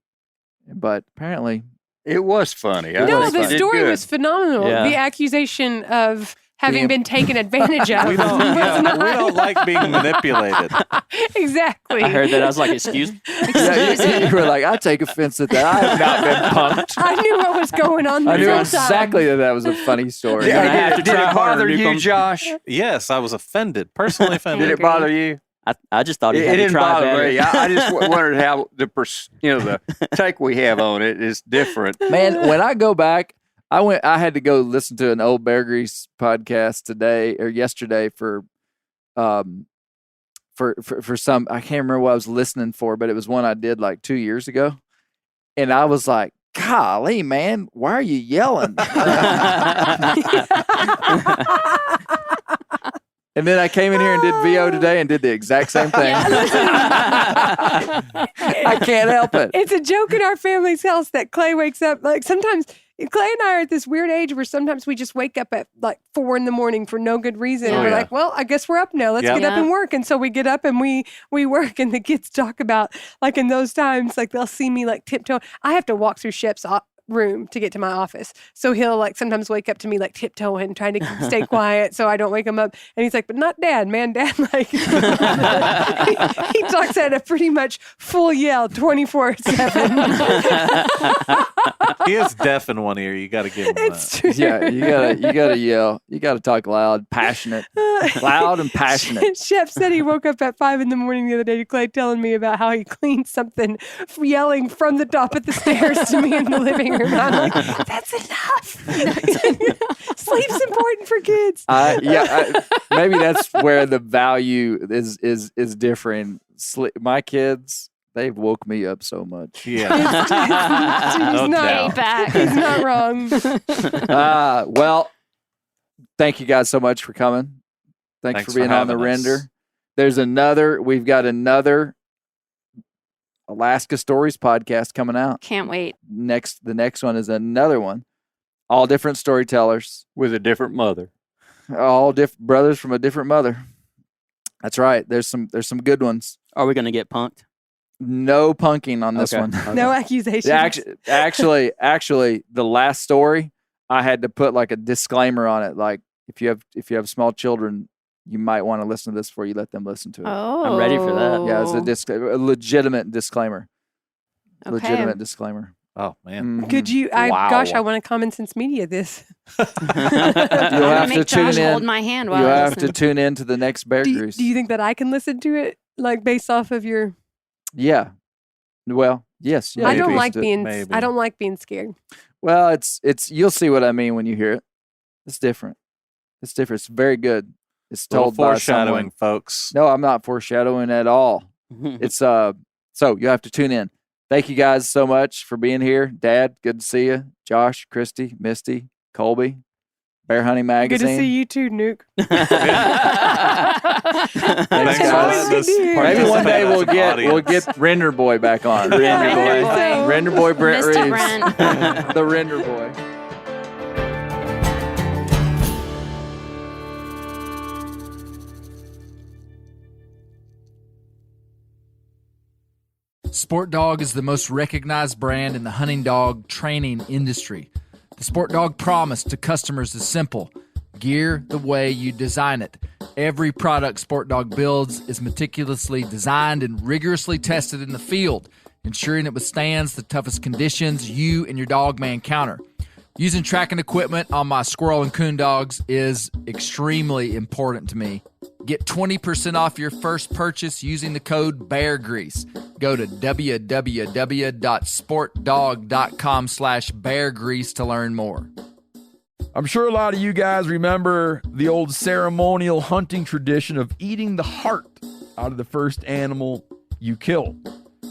But apparently, It was funny. I No, think the you did story good. was phenomenal. Yeah. The accusation of having Being- been taken advantage of. We don't, was yeah, not- we don't like being manipulated. Exactly. I heard that. I was like, excuse me? yeah, you were like, "I take offense at that. I have not been punked." I knew what was going on. I this knew whole time. exactly that was a funny story. You're gonna have to Did try it bother harder, you, Newcomb. Josh? Yes, I was offended, personally offended. Did it bother you? I just thought he It had to didn't try bother better. me. I just wondered how the take we have on it is different. Man, when I go back, I had to go listen to an old Bear Grease podcast today or yesterday for some, I can't remember what I was listening for, but it was one I did like 2 years ago. And I was like, "Golly, man, why are you yelling?" And then I came in here and did VO today and did the exact same thing. I can't help it. It's a joke in our family's house that Clay wakes up. Like sometimes Clay and I are at this weird age where sometimes we just wake up at like 4 a.m. for no good reason. Oh, And we're yeah. like, well, I guess we're up now. Let's Yeah. get up and work. And so we get up and we work. And the kids talk about like in those times, like they'll see me like tiptoe. I have to walk through Shep's room to get to my office. So he'll like sometimes wake up to me like tiptoeing, trying to stay quiet so I don't wake him up. And he's like, "But not Dad, man. Dad, like he talks at a pretty much full yell 24/7. He is deaf in one ear. You got to give him It's that. true. Yeah, you gotta yell. You gotta talk loud, passionate, loud and passionate. Chef said he woke up at 5 a.m. the other day to Clay telling me about how he cleaned something, yelling from the top of the stairs to me in the living room. And I'm like, "That's enough. Sleep's important for kids." Maybe that's where the value is different. My kids, they've woke me up so much. Yeah. he's, No not, doubt. he's not wrong. Well, thank you guys so much for coming. Thanks Thanks for being for on the having us. render. We've got another Alaska Stories podcast coming out. Can't wait. The next one is another one. All different storytellers, With a different mother. all different brothers from a different mother. That's right. There's some good ones. Are we going to get punked? No punking on this Okay. one. No accusations. Actually, the last story, I had to put like a disclaimer on it. Like if you have small children, you might want to listen to this before you let them listen to it. Oh, I'm ready for that. Yeah, it's a legitimate disclaimer. Okay. Legitimate disclaimer. Oh, man. Mhm. Could you? Wow. Gosh, I want to Common Sense Media this. You'll I'm have gonna to make Josh tune hold in. my hand You while I have listen. to tune in to the next Bear Do you, Grease. do you think that I can listen to it, like based off of your? Yeah. Well, yes. Yeah, I you don't can like listen to it. being. maybe. I don't like being scared. Well, it's you'll see what I mean when you hear it. It's different. It's different. It's very good. It's Little told by foreshadowing, someone. folks. No, I'm not foreshadowing at all. It's so you have to tune in. Thank you guys so much for being here. Dad, good to see you. Josh, Christy, Misty, Colby, Bear Hunting Good Magazine. to see you too, Nuke. Thanks, Thanks, guys. guys. Maybe one day we'll Audience. get Render Boy back on. Render Boy. So- Render Boy Brent Mr. Reeves. Brent. The Render Boy. Sport Dog is the most recognized brand in the hunting dog training industry. The Sport Dog promise to customers is simple: gear the way you design it. Every product Sport Dog builds is meticulously designed and rigorously tested in the field, ensuring it withstands the toughest conditions you and your dog may encounter. Using tracking equipment on my squirrel and coon dogs is extremely important to me. Get 20% off your first purchase using the code BEARGREASE. Go to www.sportdog.com/beargrease to learn more. I'm sure a lot of you guys remember the old ceremonial hunting tradition of eating the heart out of the first animal you kill.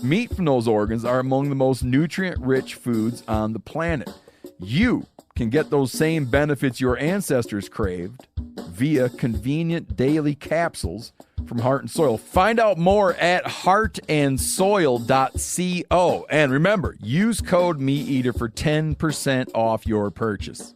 Meat from those organs are among the most nutrient-rich foods on the planet. You can get those same benefits your ancestors craved via convenient daily capsules from Heart and Soil. Find out more at heartandsoil.co. And remember, use code MeatEater for 10% off your purchase.